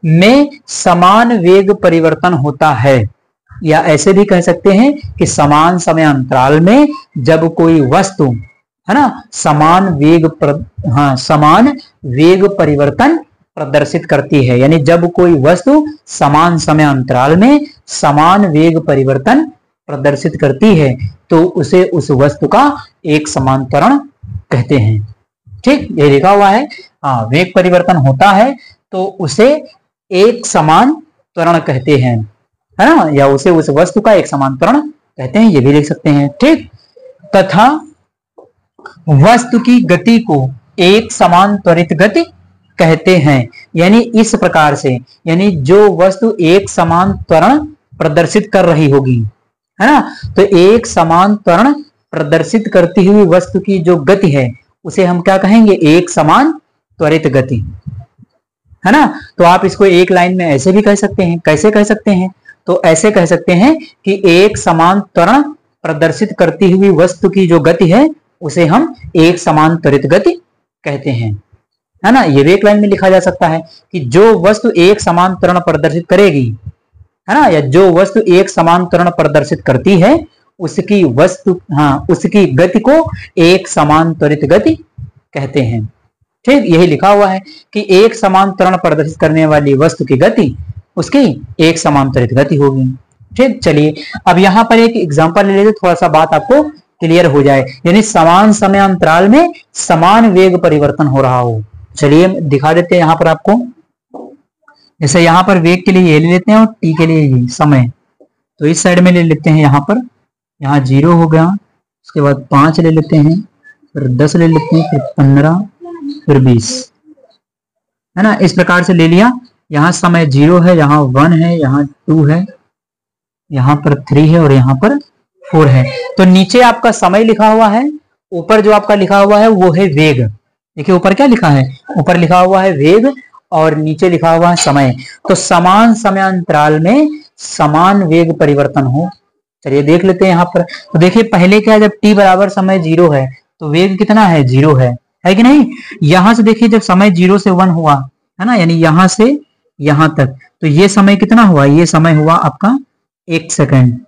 में समान वेग परिवर्तन होता है, या ऐसे भी कह सकते हैं कि समान समय अंतराल में जब कोई वस्तु है ना समान वेग परिवर्तन प्रदर्शित करती है, यानी जब कोई वस्तु समान समय अंतराल में समान वेग परिवर्तन प्रदर्शित करती है तो उसे उस वस्तु का एक समान त्वरण कहते हैं। ठीक, ये लिखा हुआ है। हाँ, वेग परिवर्तन होता है तो उसे एक समान त्वरण कहते हैं, है ना, या उसे उस वस्तु का एक समान त्वरण कहते हैं, ये भी लिख सकते हैं। ठीक, तथा वस्तु की गति को एक समान त्वरित गति कहते हैं, यानी इस प्रकार से, यानी जो वस्तु एक समान त्वरण प्रदर्शित कर रही होगी, है ना, तो एक समान त्वरण प्रदर्शित करती हुई वस्तु की जो गति है उसे हम क्या कहेंगे, एक समान त्वरित गति, है ना। तो आप इसको एक लाइन में ऐसे भी कह सकते हैं, कैसे कह सकते हैं, तो ऐसे कह सकते हैं कि एक समान त्वरण प्रदर्शित करती हुई वस्तु की जो गति है उसे हम एक समान त्वरित गति कहते हैं, है ना। ये भी एक लाइन में लिखा जा सकता है कि जो वस्तु एक समान त्वरण प्रदर्शित करेगी, है ना, या जो वस्तु एक समान त्वरण प्रदर्शित करती है उसकी उसकी गति को एक समान त्वरित गति कहते हैं। ठीक, यही लिखा हुआ है कि एक समान त्वरण प्रदर्शित करने वाली वस्तु की गति उसकी एक समान त्वरित गति होगी। ठीक, चलिए अब यहां पर एक एग्जांपल ले लेते, थोड़ा सा बात आपको क्लियर हो जाए, यानी समान समय अंतराल में समान वेग परिवर्तन हो रहा हो। चलिए दिखा देते हैं यहां पर आपको, जैसे यहां पर वेग के लिए ये ले लेते हैं और टी के लिए ये समय, तो इस साइड में ले लेते हैं, यहां पर यहाँ 0 हो गया, उसके बाद 5 ले लेते हैं, फिर 10 ले लेते हैं, फिर 15, फिर 20, है ना, इस प्रकार से ले लिया। यहाँ समय 0 है, यहाँ 1 है, यहाँ 2 है, यहाँ पर 3 है और यहाँ पर 4 है। तो नीचे आपका समय लिखा हुआ है, ऊपर जो आपका लिखा हुआ है वो है वेग। देखिए ऊपर क्या लिखा है, ऊपर लिखा हुआ है वेग और नीचे लिखा हुआ है समय। तो समान समय अंतराल में समान वेग परिवर्तन हो। चलिए देख लेते हैं यहाँ पर। तो देखिए पहले क्या है, जब t बराबर समय 0 है तो वेग कितना है, 0 है कि नहीं। यहां से देखिए जब समय 0 से 1 हुआ, है ना, यानी यहां से यहां तक, तो ये समय कितना हुआ, ये समय हुआ आपका 1 सेकंड,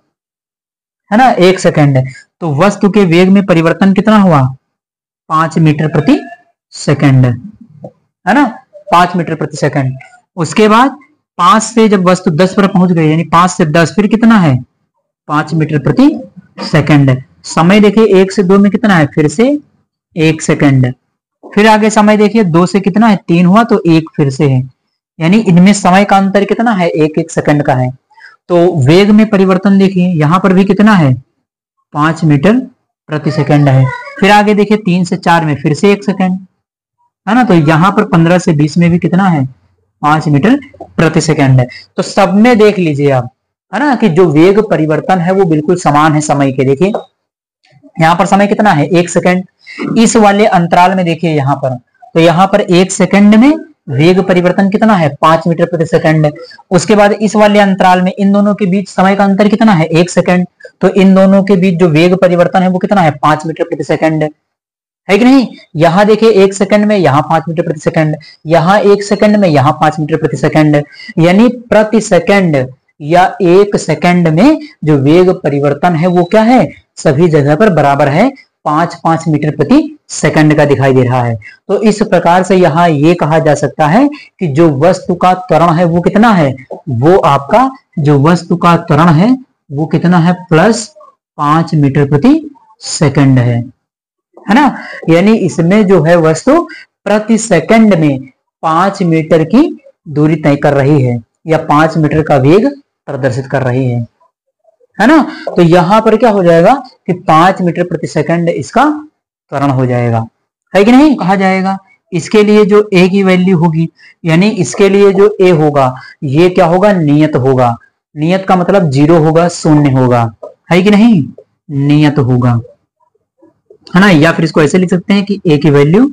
है ना, 1 सेकंड। तो वस्तु के वेग में परिवर्तन कितना हुआ, 5 मीटर प्रति सेकंड, है ना, 5 मीटर प्रति सेकंड। उसके बाद 5 से जब वस्तु 10 पर पहुंच गई, यानी 5 से 10 फिर कितना है, 5 मीटर प्रति सेकंड। समय देखिए 1 से 2 में कितना है, फिर से 1 सेकंड। फिर आगे समय देखिए 2 से कितना है, 3 हुआ तो 1 फिर से है, यानी इनमें समय का अंतर कितना है, 1 सेकंड का है। तो वेग में परिवर्तन देखिए यहां पर भी कितना है, 5 मीटर प्रति सेकंड है। फिर आगे देखिए 3 से 4 में फिर से 1 सेकंड, है ना, तो यहां पर 15 से 20 में भी कितना है, 5 मीटर प्रति सेकंड है। तो सब में देख लीजिए आप, है ना, कि जो वेग परिवर्तन है वो बिल्कुल समान है समय के। देखिए यहाँ पर समय कितना है, 1 सेकंड। इस वाले अंतराल में देखिए यहाँ पर, तो यहाँ पर 1 सेकंड में वेग परिवर्तन कितना है, 5 मीटर प्रति सेकंड। उसके बाद इस वाले अंतराल में इन दोनों के बीच समय का अंतर कितना है, 1 सेकंड। तो इन दोनों के बीच जो वेग परिवर्तन है वो कितना है, 5 मीटर प्रति सेकंड, है कि नहीं। यहाँ देखिए 1 सेकंड में यहाँ 5 मीटर प्रति सेकंड, यहाँ 1 सेकंड में यहाँ 5 मीटर प्रति सेकंड, यानी प्रति सेकंड या 1 सेकंड में जो वेग परिवर्तन है वो क्या है, सभी जगह पर बराबर है, 5-5 मीटर प्रति सेकंड का दिखाई दे रहा है। तो इस प्रकार से यहाँ ये कहा जा सकता है कि जो वस्तु का त्वरण है वो कितना है, वो आपका जो वस्तु का त्वरण है वो कितना है, +5 मीटर प्रति सेकंड है ना। यानी इसमें जो है वस्तु प्रति सेकंड में 5 मीटर की दूरी तय कर रही है या 5 मीटर का वेग प्रदर्शित कर रही है ना। तो यहां पर क्या हो जाएगा कि 5 मीटर प्रति सेकंड इसका त्वरण हो जाएगा, है कि नहीं, कहा जाएगा। इसके लिए जो a की वैल्यू होगी, यानी इसके लिए जो a होगा ये क्या होगा, नियत होगा। नियत का मतलब 0 होगा, 0 होगा, है कि नहीं, नियत होगा, है ना। या फिर इसको ऐसे लिख सकते हैं कि a की वैल्यू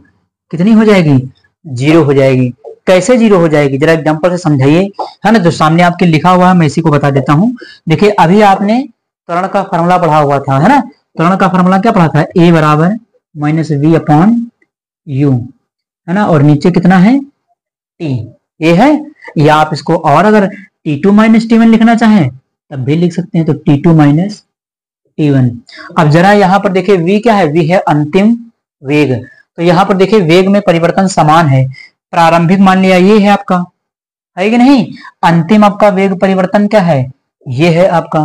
कितनी हो जाएगी, 0 हो जाएगी। कैसे 0 हो जाएगी, जरा एग्जांपल से समझाइए, है ना। जो सामने आपके लिखा हुआ है मैं इसी को बता देता हूं। देखिए अभी आपने त्वरण का फॉर्मूला पढ़ा हुआ था, है ना। त्वरण का फॉर्मूला क्या पढ़ा था, a बराबर -v/u, है ना, और नीचे कितना है, t, ये है। या आप इसको और अगर t2 - t1 लिखना चाहें तब भी लिख सकते हैं, तो T2 माइनस T1। अब जरा यहाँ पर देखिए v क्या है, v है अंतिम वेग। तो यहाँ पर देखिए वेग में परिवर्तन समान है। प्रारंभिक मान लिया ये है आपका, है कि नहीं। अंतिम आपका वेग परिवर्तन क्या है, ये है आपका,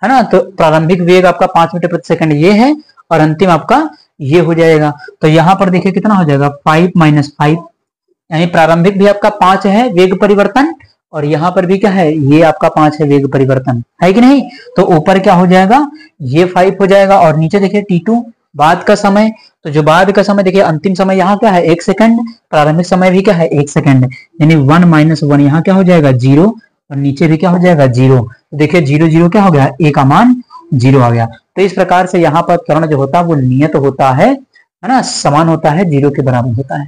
है ना। तो प्रारंभिक वेग आपका 5 मीटर प्रति सेकंड ये है, और अंतिम आपका ये हो जाएगा। तो यहाँ पर देखिए कितना हो जाएगा, 5 माइनस 5, यानी प्रारंभिक भी आपका 5 है वेग परिवर्तन, और यहाँ पर भी क्या है, ये आपका 5 है वेग परिवर्तन, है कि नहीं। तो ऊपर क्या हो जाएगा, ये 5 हो जाएगा, और नीचे देखिए T2 बाद का समय। तो जो बाद का समय देखिए, अंतिम समय यहाँ क्या है 1 सेकंड, प्रारंभिक समय भी क्या है 1 सेकंड, यानी 1 माइनस 1 यहाँ क्या हो जाएगा 0, और नीचे भी क्या हो जाएगा 0। तो देखिए 0 0 क्या हो गया, ए का मान 0 आ गया। तो इस प्रकार से यहाँ पर त्वरण जो होता है वो नियत होता है ना, समान होता है, 0 के बराबर होता है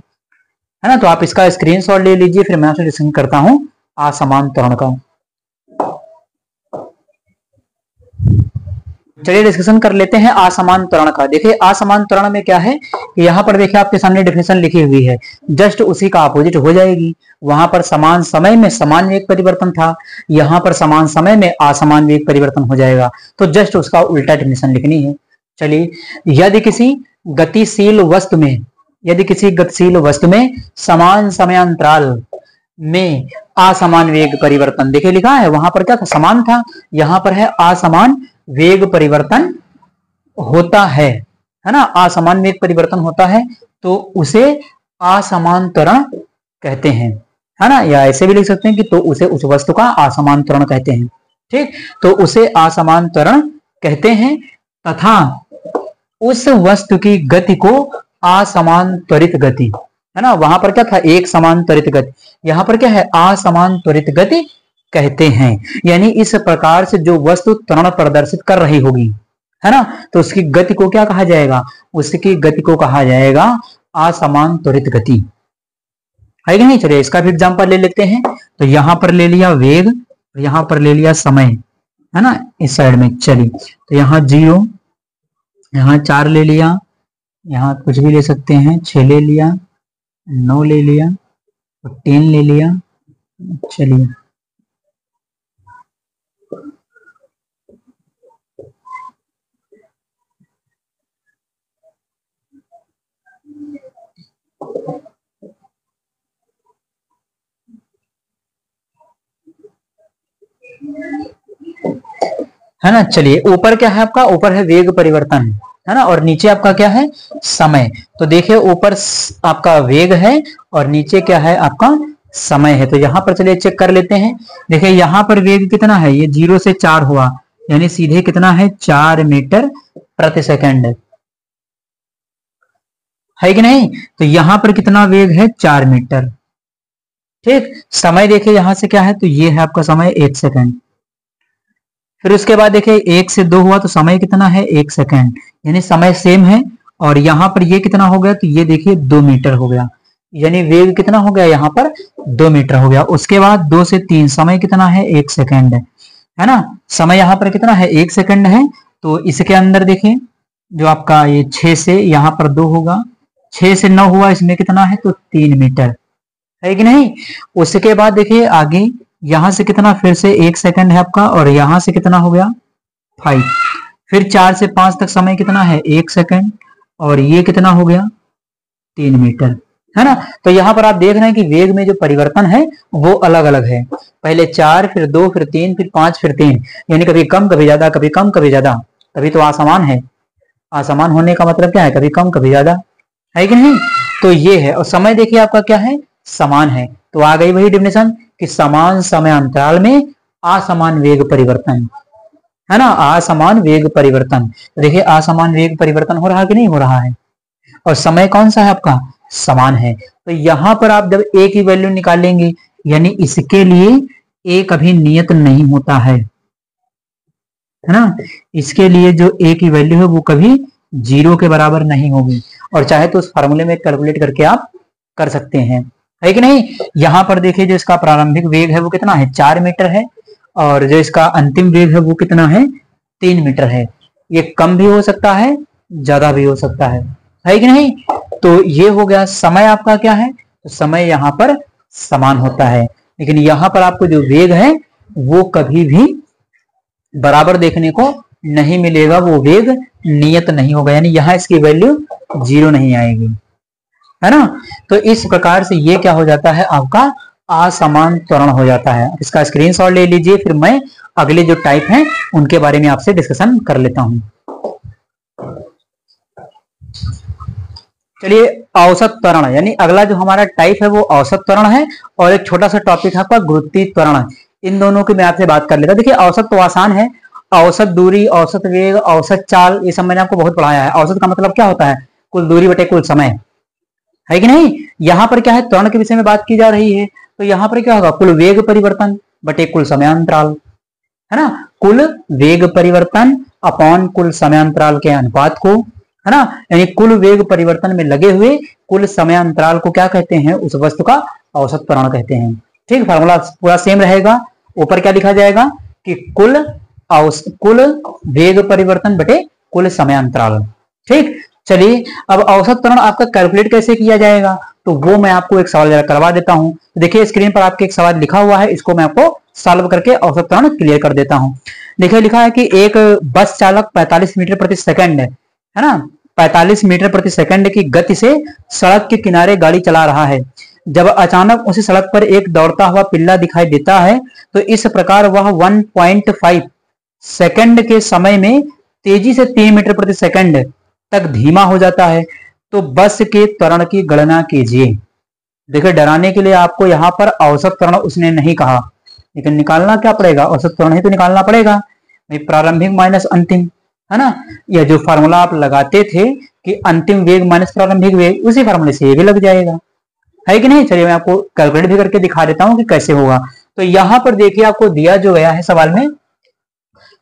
ना। तो आप इसका स्क्रीनशॉट ले लीजिए, फिर मैं आपसे डिस्कशन करता हूं असमान त्वरण का। चलिए डिस्कशन कर लेते हैं असमान त्वरण का। देखिए असमान त्वरण में क्या है, यहाँ पर देखिए आपके सामने डेफिनेशन लिखी हुई है, जस्ट उसी का अपोजिट हो जाएगी। वहां पर समान समय में समान वेग परिवर्तन था, यहाँ पर समान समय में असमान वेग परिवर्तन हो जाएगा, तो जस्ट उसका उल्टा डेफिनेशन लिखनी है। चलिए, यदि किसी गतिशील वस्तु में समान समयांतराल में असमान वेग परिवर्तन, देखिए लिखा है, वहां पर क्या था समान था, यहाँ पर है असमान वेग परिवर्तन होता है ना, असमान वेग परिवर्तन होता है, तो उसे असमान त्वरण कहते हैं, है ना। या ऐसे भी लिख सकते हैं कि तो उसे उस वस्तु का असमान त्वरण कहते हैं, ठीक। तो उसे असमान त्वरण कहते हैं, तथा उस वस्तु की गति को असमान त्वरित गति, है ना। वहां पर क्या था एक समान त्वरित गति, यहाँ पर क्या है असमान त्वरित गति कहते हैं। यानी इस प्रकार से जो वस्तु त्वरण प्रदर्शित कर रही होगी, है ना, तो उसकी गति को क्या कहा जाएगा, उसकी गति को कहा जाएगा असमान त्वरित गति, है कि नहीं। चलिए इसका भी एग्जांपल ले लेते हैं। तो यहां पर ले लिया वेग, यहां पर ले लिया समय, है ना, इस साइड में। चलिए तो यहाँ 0, यहाँ 4 ले लिया, यहाँ कुछ भी ले सकते हैं, 6 ले लिया, 9 ले लिया, 10 ले लिया। चलिए है ना। चलिए ऊपर क्या है आपका, ऊपर है वेग परिवर्तन, है ना, और नीचे आपका क्या है समय। तो देखिए ऊपर आपका वेग है और नीचे क्या है आपका समय है। तो यहाँ पर चलिए चेक कर लेते हैं। देखिए यहाँ पर वेग कितना है, ये 0 से 4 हुआ, यानी सीधे कितना है 4 मीटर प्रति सेकंड, है कि नहीं। तो यहाँ पर कितना वेग है 4 मीटर, ठीक। समय देखिए यहाँ से क्या है, तो ये है आपका समय 1 सेकंड। फिर उसके बाद देखिए 1 से 2 हुआ, तो समय कितना है 1 सेकंड, यानी समय सेम है। और यहाँ पर ये कितना हो गया, तो ये देखिए 2 मीटर हो गया, यानी वेग कितना हो गया यहाँ पर 2 मीटर हो गया। उसके बाद 2 से 3 समय कितना है 1 सेकंड, है ना। समय यहाँ पर कितना है 1 सेकंड है। तो इसके अंदर देखिए जो आपका ये 6 से यहाँ पर 2 होगा, 6 से 9 हुआ, इसमें कितना है तो 3 मीटर, है कि नहीं। उसके बाद देखिए आगे यहां से कितना, फिर से 1 सेकंड है आपका, और यहां से कितना हो गया 5। फिर 4 से 5 तक समय कितना है 1 सेकंड, और ये कितना हो गया 3 मीटर, है ना। तो यहाँ पर आप देख रहे हैं कि वेग में जो परिवर्तन है वो अलग अलग है, पहले 4, फिर 2, फिर 3, फिर 5, फिर 3, यानी कभी कम कभी ज्यादा, कभी कम कभी ज्यादा, तभी तो असमान है। असमान होने का मतलब क्या है, कभी कम कभी ज्यादा, है कि नहीं। तो ये है, और समय देखिए आपका क्या है समान है। तो आ गई वही डेफिनेशन कि समान समय अंतराल में असमान वेग परिवर्तन, है ना, असमान वेग परिवर्तन। तो देखिए असमान वेग परिवर्तन हो रहा कि नहीं हो रहा है, और समय कौन सा है आपका समान है। तो यहां पर आप जब ए की वैल्यू निकालेंगे, यानी इसके लिए ए कभी नियत नहीं होता है ना, इसके लिए जो ए की वैल्यू है वो कभी 0 के बराबर नहीं होगी, और चाहे तो उस फार्मूले में कैलकुलेट करके आप कर सकते हैं, है कि नहीं। यहां पर देखिए जो इसका प्रारंभिक वेग है वो कितना है 4 मीटर है, और जो इसका अंतिम वेग है वो कितना है 3 मीटर है। ये कम भी हो सकता है, ज्यादा भी हो सकता है कि नहीं। तो ये हो गया समय आपका क्या है, तो समय यहाँ पर समान होता है, लेकिन यहाँ पर आपको जो वेग है वो कभी भी बराबर देखने को नहीं मिलेगा, वो वेग नियत नहीं होगा, यानी यहाँ इसकी वैल्यू 0 नहीं आएगी, है ना। तो इस प्रकार से ये क्या हो जाता है, आपका असमान त्वरण हो जाता है। इसका स्क्रीनशॉट ले लीजिए, फिर मैं अगले जो टाइप हैं उनके बारे में आपसे डिस्कशन कर लेता हूं। चलिए, औसत त्वरण, यानी अगला जो हमारा टाइप है वो औसत त्वरण है, और एक छोटा सा टॉपिक है आपका गुरुत्वीय त्वरण। इन दोनों की मैं आपसे बात कर लेता हूं। देखिए, औसत तो आसान है, औसत दूरी, औसत वेग, औसत चाल, ये सब मैंने आपको बहुत पढ़ाया है। औसत का मतलब क्या होता है, कुल दूरी बटे कुल समय, है कि नहीं। यहाँ पर क्या है, त्वरण के विषय में बात की जा रही है, तो यहाँ पर क्या होगा, कुल वेग परिवर्तन बटे कुल समयांतराल, है ना। कुल वेग परिवर्तन अपॉन कुल समयांतराल के अनुपात को, है ना, यानी कुल वेग परिवर्तन में लगे हुए कुल समयांतराल को क्या कहते हैं, उस वस्तु का औसत त्वरण कहते हैं। ठीक, फार्मूला पूरा सेम रहेगा। ऊपर क्या लिखा जाएगा कि कुल वेग परिवर्तन बटे कुल समयांतराल। ठीक, चलिए, अब औसत त्वरण आपका कैलकुलेट कैसे किया जाएगा, तो वो मैं आपको एक सवाल जरा करवा देता हूं। देखिए, स्क्रीन पर आपके एक सवाल लिखा हुआ है, इसको मैं आपको सॉल्व करके औसत त्वरण क्लियर कर देता हूं। देखिए, लिखा है कि एक बस चालक 45 मीटर प्रति सेकंड, है ना, 45 मीटर प्रति सेकंड की गति से सड़क के किनारे गाड़ी चला रहा है। जब अचानक उसे सड़क पर एक दौड़ता हुआ पिल्ला दिखाई देता है, तो इस प्रकार वह 1.5 सेकंड के समय में तेजी से 3 मीटर प्रति सेकंड तक धीमा हो जाता है। तो बस के त्वरण की गणना कीजिए। देखिए, डराने के लिए आपको यहाँ पर औसत त्वरण उसने नहीं कहा, लेकिन निकालना क्या पड़ेगा, औसत त्वरण ही तो निकालना पड़ेगा। प्रारंभिक माइनस अंतिम, है ना, यह जो फार्मूला आप लगाते थे कि अंतिम वेग माइनस प्रारंभिक वेग, उसी फार्मूले से ये भी लग जाएगा, है कि नहीं। चलिए, मैं आपको कैलकुलेट भी करके दिखा देता हूं कि कैसे होगा। तो यहां पर देखिए, आपको दिया जो गया है सवाल में,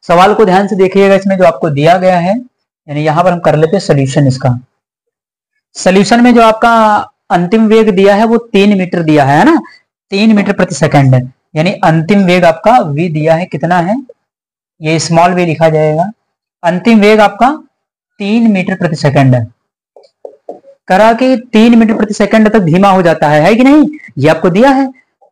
सवाल को ध्यान से देखिएगा, इसमें जो आपको दिया गया है, यानी यहां पर हम कर लेते हैं सोल्यूशन। इसका सोल्यूशन में जो आपका अंतिम वेग दिया है वो 3 मीटर दिया है ना, 3 मीटर प्रति सेकंड, यानी अंतिम वेग आपका v दिया है, कितना है, ये स्मॉल v लिखा जाएगा। अंतिम वेग आपका 3 मीटर प्रति सेकंड है, करा कि 3 मीटर प्रति सेकंड तक धीमा हो जाता है कि नहीं, ये आपको दिया है।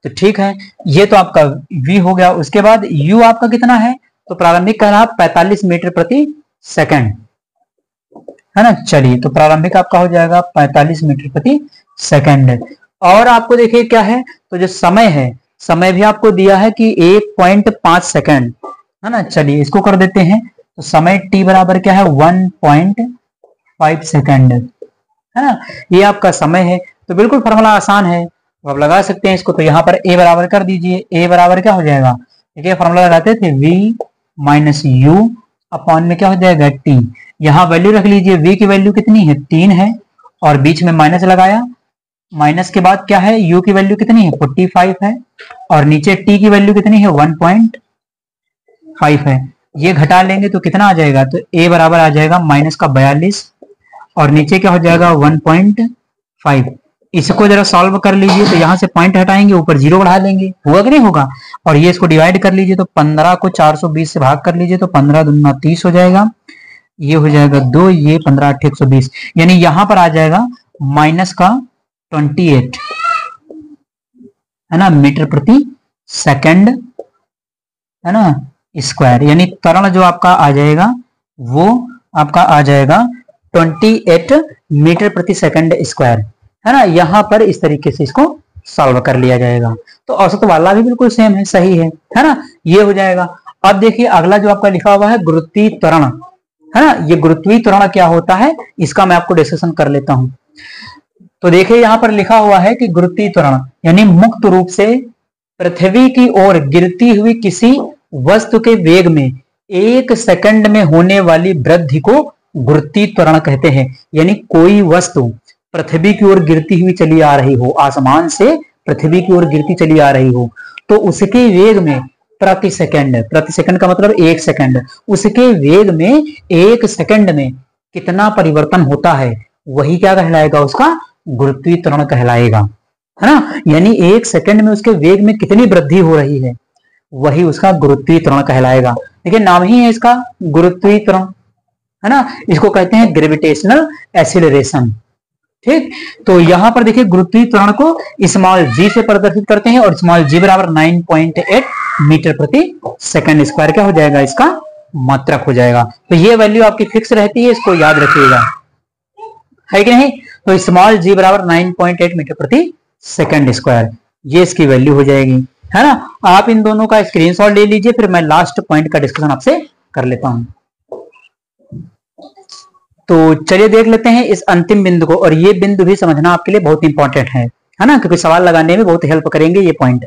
तो ठीक है, ये तो आपका v हो गया। उसके बाद u आपका कितना है, तो प्रारंभिक कह रहा 45 मीटर प्रति सेकंड, है ना। चलिए, तो प्रारंभिक आपका हो जाएगा 45 मीटर प्रति सेकंड। और आपको देखिए क्या है, तो जो समय है, समय भी आपको दिया है कि 1.5 सेकंड, है ना। चलिए, इसको कर देते हैं, तो समय t बराबर क्या है, 1.5 सेकंड, है ना। ये आपका समय है। तो बिल्कुल फॉर्मूला आसान है, तो आप लगा सकते हैं इसको। तो यहाँ पर a बराबर कर दीजिए, a बराबर क्या हो जाएगा, देखिए फॉर्मूला लगाते थे v माइनस u अपॉन में क्या हो जाएगा t। यहाँ वैल्यू रख लीजिए, v की वैल्यू कितनी है, 3 है, और बीच में माइनस लगाया, माइनस के बाद क्या है, u की वैल्यू कितनी है, 45 है, और नीचे t की वैल्यू कितनी है, 1.5 है। ये घटा लेंगे तो कितना आ जाएगा, तो a बराबर आ जाएगा माइनस का 42, और नीचे क्या हो जाएगा 1.5। इसको जरा सॉल्व कर लीजिए, तो यहाँ से पॉइंट हटाएंगे, ऊपर 0 बढ़ा लेंगे, होगा कि नहीं होगा। और ये इसको डिवाइड कर लीजिए, तो 15 को 420 से भाग कर लीजिए, तो 15 दूना 30 हो जाएगा, ये हो जाएगा 2, ये 15 8 120, यानी यहां पर आ जाएगा माइनस का 28, है ना, मीटर प्रति सेकंड, है ना, स्क्वायर। यानी त्वरण जो आपका आ जाएगा वो आपका आ जाएगा 28 मीटर प्रति सेकंड स्क्वायर, है ना। यहां पर इस तरीके से इसको सॉल्व कर लिया जाएगा। तो औसत वाला भी बिल्कुल सेम है, सही है ना, ये हो जाएगा। अब देखिए, अगला जो आपका लिखा हुआ है गुरुत्वीय त्वरण, है ना। ये गुरुत्वीय त्वरण क्या होता है, इसका मैं आपको डिस्कशन कर लेता हूं। तो देखिए, यहां पर लिखा हुआ है कि गुरुत्वीय त्वरण यानी मुक्त रूप से पृथ्वी की ओर गिरती हुई किसी वस्तु के वेग में 1 सेकंड में होने वाली वृद्धि को गुरुत्वीय त्वरण कहते हैं। यानी कोई वस्तु पृथ्वी की ओर गिरती हुई चली आ रही हो, आसमान से पृथ्वी की ओर गिरती चली आ रही हो, तो उसके वेग में प्रति सेकंड का मतलब 1 सेकंड, उसके वेग में 1 सेकंड में कितना परिवर्तन होता है, वही क्या कहलाएगा, उसका गुरुत्वीय त्वरण कहलाएगा, है ना। यानी 1 सेकंड में उसके वेग में कितनी वृद्धि हो रही है, वही उसका गुरुत्वीय त्वरण कहलाएगा। देखिए, नाम ही है इसका गुरुत्वीय त्वरण, है ना। इसको कहते हैं ग्रेविटेशनल एक्सीलरेशन। ठीक, तो यहां पर देखिए गुरुत्वीय त्वरण को स्मॉल g से प्रदर्शित करते हैं, और स्मॉल g बराबर 9.8 मीटर प्रति सेकंड स्क्वायर क्या हो जाएगा, इसका मात्रक हो जाएगा। तो ये वैल्यू आपकी फिक्स रहती है, इसको याद रखिएगा, है कि नहीं। तो स्मॉल जी बराबर 9.8 मीटर प्रति सेकंड स्क्वायर, ये इसकी वैल्यू हो जाएगी, है ना। आप इन दोनों का स्क्रीनशॉट ले लीजिए, फिर मैं लास्ट पॉइंट का डिस्कशन आपसे कर लेता हूं। तो चलिए देख लेते हैं इस अंतिम बिंदु को, और ये बिंदु भी समझना आपके लिए बहुत इंपॉर्टेंट है ना, क्योंकि सवाल लगाने में बहुत हेल्प करेंगे ये पॉइंट।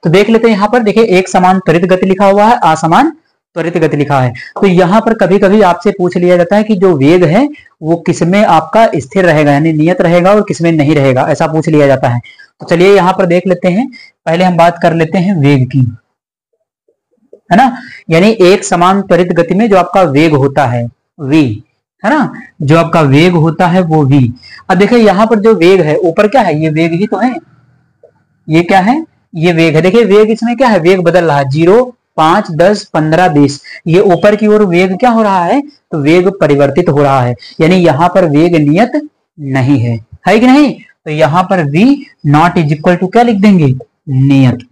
तो देख लेते हैं, यहाँ पर देखिए एक समान त्वरित गति लिखा हुआ है, असमान त्वरित गति लिखा है। तो यहाँ पर कभी कभी आपसे पूछ लिया जाता है कि जो वेग है वो किसमें आपका स्थिर रहेगा, यानी नियत रहेगा, और किसमें नहीं रहेगा, ऐसा पूछ लिया जाता है। तो चलिए यहाँ पर देख लेते हैं, पहले हम बात कर लेते हैं वेग की, है ना। यानी एक समान त्वरित गति में जो आपका वेग होता है v, है ना, जो आपका वेग होता है वो v। अब देखिए यहाँ पर जो वेग है ऊपर क्या है, ये वेग ही तो है, ये क्या है, ये वेग है। देखिए वेग इसमें क्या है, वेग बदल रहा है, 0, 5, 10, 15, 20, ये ऊपर की ओर वेग क्या हो रहा है, तो वेग परिवर्तित हो रहा है, यानी यहाँ पर वेग नियत नहीं है कि नहीं। तो यहाँ पर v naught is equal to क्या लिख देंगे, नियत,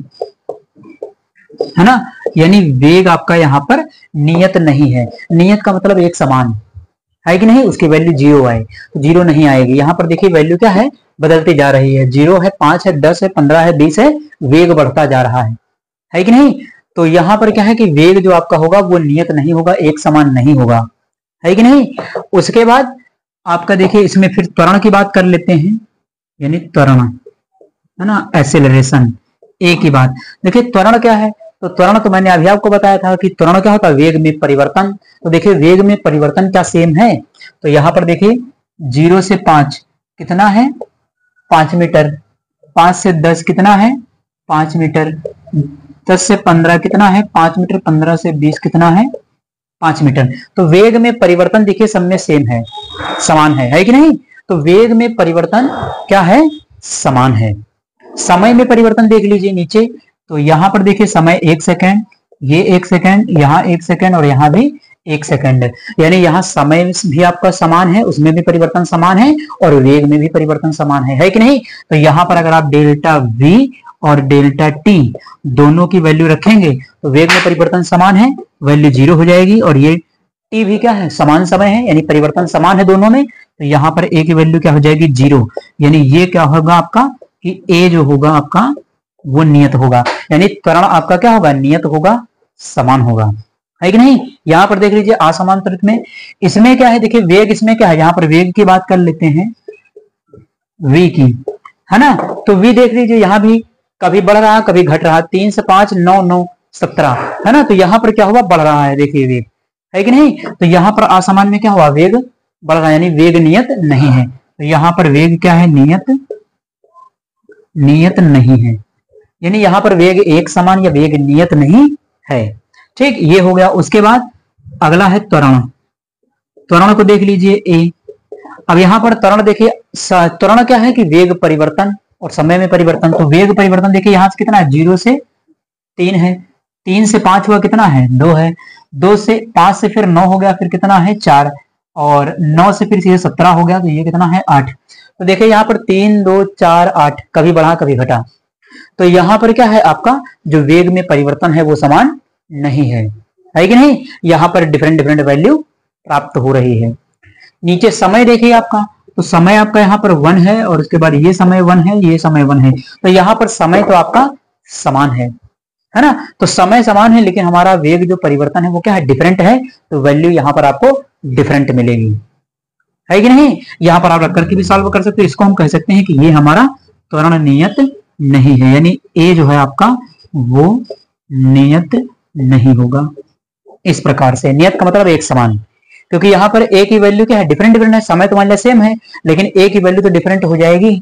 है ना। यानी वेग आपका यहाँ पर नियत नहीं है, नियत का मतलब एक समान है कि नहीं, उसकी वैल्यू 0 आए, तो 0 नहीं आएगी। यहाँ पर देखिए वैल्यू क्या है, बदलती जा रही है, 0 है, 5 है, 10 है, 15 है, 20 है, वेग बढ़ता जा रहा है कि नहीं। तो यहाँ पर क्या है कि वेग जो आपका होगा वो नियत नहीं होगा, एक समान नहीं होगा, है कि नहीं। उसके बाद आपका देखिए इसमें फिर त्वरण की बात कर लेते हैं, यानी त्वरण, है ना, एक्सेलरेशन, ए की बात। देखिए त्वरण क्या है, तो त्वरण तो मैंने अभी आपको बताया था कि त्वरण क्या होता है, वेग में परिवर्तन। तो देखिए वेग में परिवर्तन क्या सेम है, तो यहाँ पर देखिए 0 से 5 कितना है, 5 मीटर, 5 से 10 कितना है, 5 मीटर, 10 से 15 कितना है, 5 मीटर, 15 से 20 कितना है, 5 मीटर। तो वेग में परिवर्तन देखिए सब में सेम है, समान है कि नहीं। तो वेग में परिवर्तन क्या है, समान है। समय में परिवर्तन देख लीजिए नीचे, तो यहाँ पर देखिए समय 1 सेकेंड, ये 1 सेकेंड, यहाँ 1 सेकेंड, और यहाँ भी 1 सेकेंड, यानी यहाँ समय भी आपका समान है, उसमें भी परिवर्तन समान है, और वेग में भी परिवर्तन समान है कि नहीं। तो यहाँ पर अगर आप डेल्टा v और डेल्टा t दोनों की वैल्यू रखेंगे तो वेग में परिवर्तन समान है, वैल्यू 0 हो जाएगी, और ये t भी क्या है, समान समय है, यानी परिवर्तन समान है दोनों में। तो यहाँ पर a की वैल्यू क्या हो जाएगी, 0, यानी ये क्या होगा आपका कि a जो होगा आपका वो नियत होगा, यानी त्वरण आपका क्या होगा, नियत होगा, समान होगा, है कि नहीं। यहाँ पर देख लीजिए असमान त्वरित में, इसमें क्या है, देखिए वेग इसमें क्या है, यहाँ पर वेग की बात कर लेते हैं, v की, है ना। तो v देख लीजिए यहाँ भी कभी बढ़ रहा कभी घट रहा, 3 से 5, 9, 9, 17, है ना। तो यहाँ पर क्या हुआ, बढ़ रहा है, देखिए वेग, है कि नहीं। तो यहाँ पर असमान में क्या हुआ, वेग बढ़ रहा है, यानी वेग नियत नहीं है। तो यहाँ पर वेग क्या है, नियत नहीं है, यानी यहाँ पर वेग एक समान या वेग नियत नहीं है, ठीक, ये हो गया। उसके बाद अगला है त्वरण, त्वरण को देख लीजिए ए। अब यहाँ पर त्वरण देखिए, त्वरण क्या है कि वेग परिवर्तन और समय में परिवर्तन। तो वेग परिवर्तन देखिए यहाँ से कितना है, 0 से 3 है, 3 से 5 हुआ कितना है, 2 है, 2 से 5 से फिर 9 हो गया, फिर कितना है 4, और 9 से फिर सीधे 17 हो गया, तो ये कितना है 8। तो देखिए यहाँ पर 3, 2, 4, 8, कभी बढ़ा कभी घटा। तो यहाँ पर क्या है, आपका जो वेग में परिवर्तन है वो समान नहीं है कि नहीं। यहाँ पर डिफरेंट वैल्यू प्राप्त हो रही है। नीचे समय देखिए आपका, तो समय आपका यहाँ पर 1 है, और उसके बाद ये समय 1 है, ये समय 1 है। तो यहाँ पर समय तो आपका समान है ना। तो समय समान है, लेकिन हमारा वेग जो परिवर्तन है वो क्या है, डिफरेंट है। तो वैल्यू यहाँ पर आपको डिफरेंट मिलेगी, है कि नहीं। यहाँ पर आप रख करके भी सॉल्व कर सकते हो। इसको हम कह सकते हैं कि ये हमारा त्वरण नियत नहीं है, यानी ए जो है आपका वो नियत नहीं होगा। इस प्रकार से नियत का मतलब एक समान, क्योंकि यहाँ पर ए की वैल्यू क्या है, डिफरेंट है। समय तो मान लिया सेम है, लेकिन ए की वैल्यू तो डिफरेंट हो जाएगी,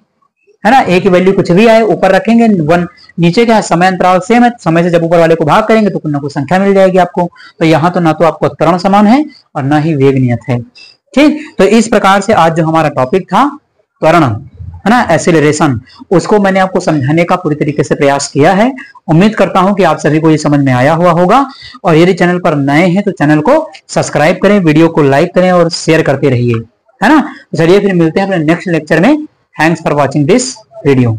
है ना। ए की वैल्यू कुछ भी आए, ऊपर रखेंगे 1, नीचे क्या है, समय अंतराल सेम है। समय से जब ऊपर वाले को भाग करेंगे तो कुछ ना कुछ संख्या मिल जाएगी आपको। तो यहाँ तो ना तो आपको त्वरण समान है और ना ही वेग नियत है, ठीक। तो इस प्रकार से आज जो हमारा टॉपिक था त्वरण, है ना, एक्सेलरेशन, उसको मैंने आपको समझाने का पूरी तरीके से प्रयास किया है। उम्मीद करता हूं कि आप सभी को ये समझ में आया हुआ होगा। और यदि चैनल पर नए हैं तो चैनल को सब्सक्राइब करें, वीडियो को लाइक करें और शेयर करते रहिए, है ना। चलिए फिर मिलते हैं अपने नेक्स्ट लेक्चर में। Thanks for watching this video.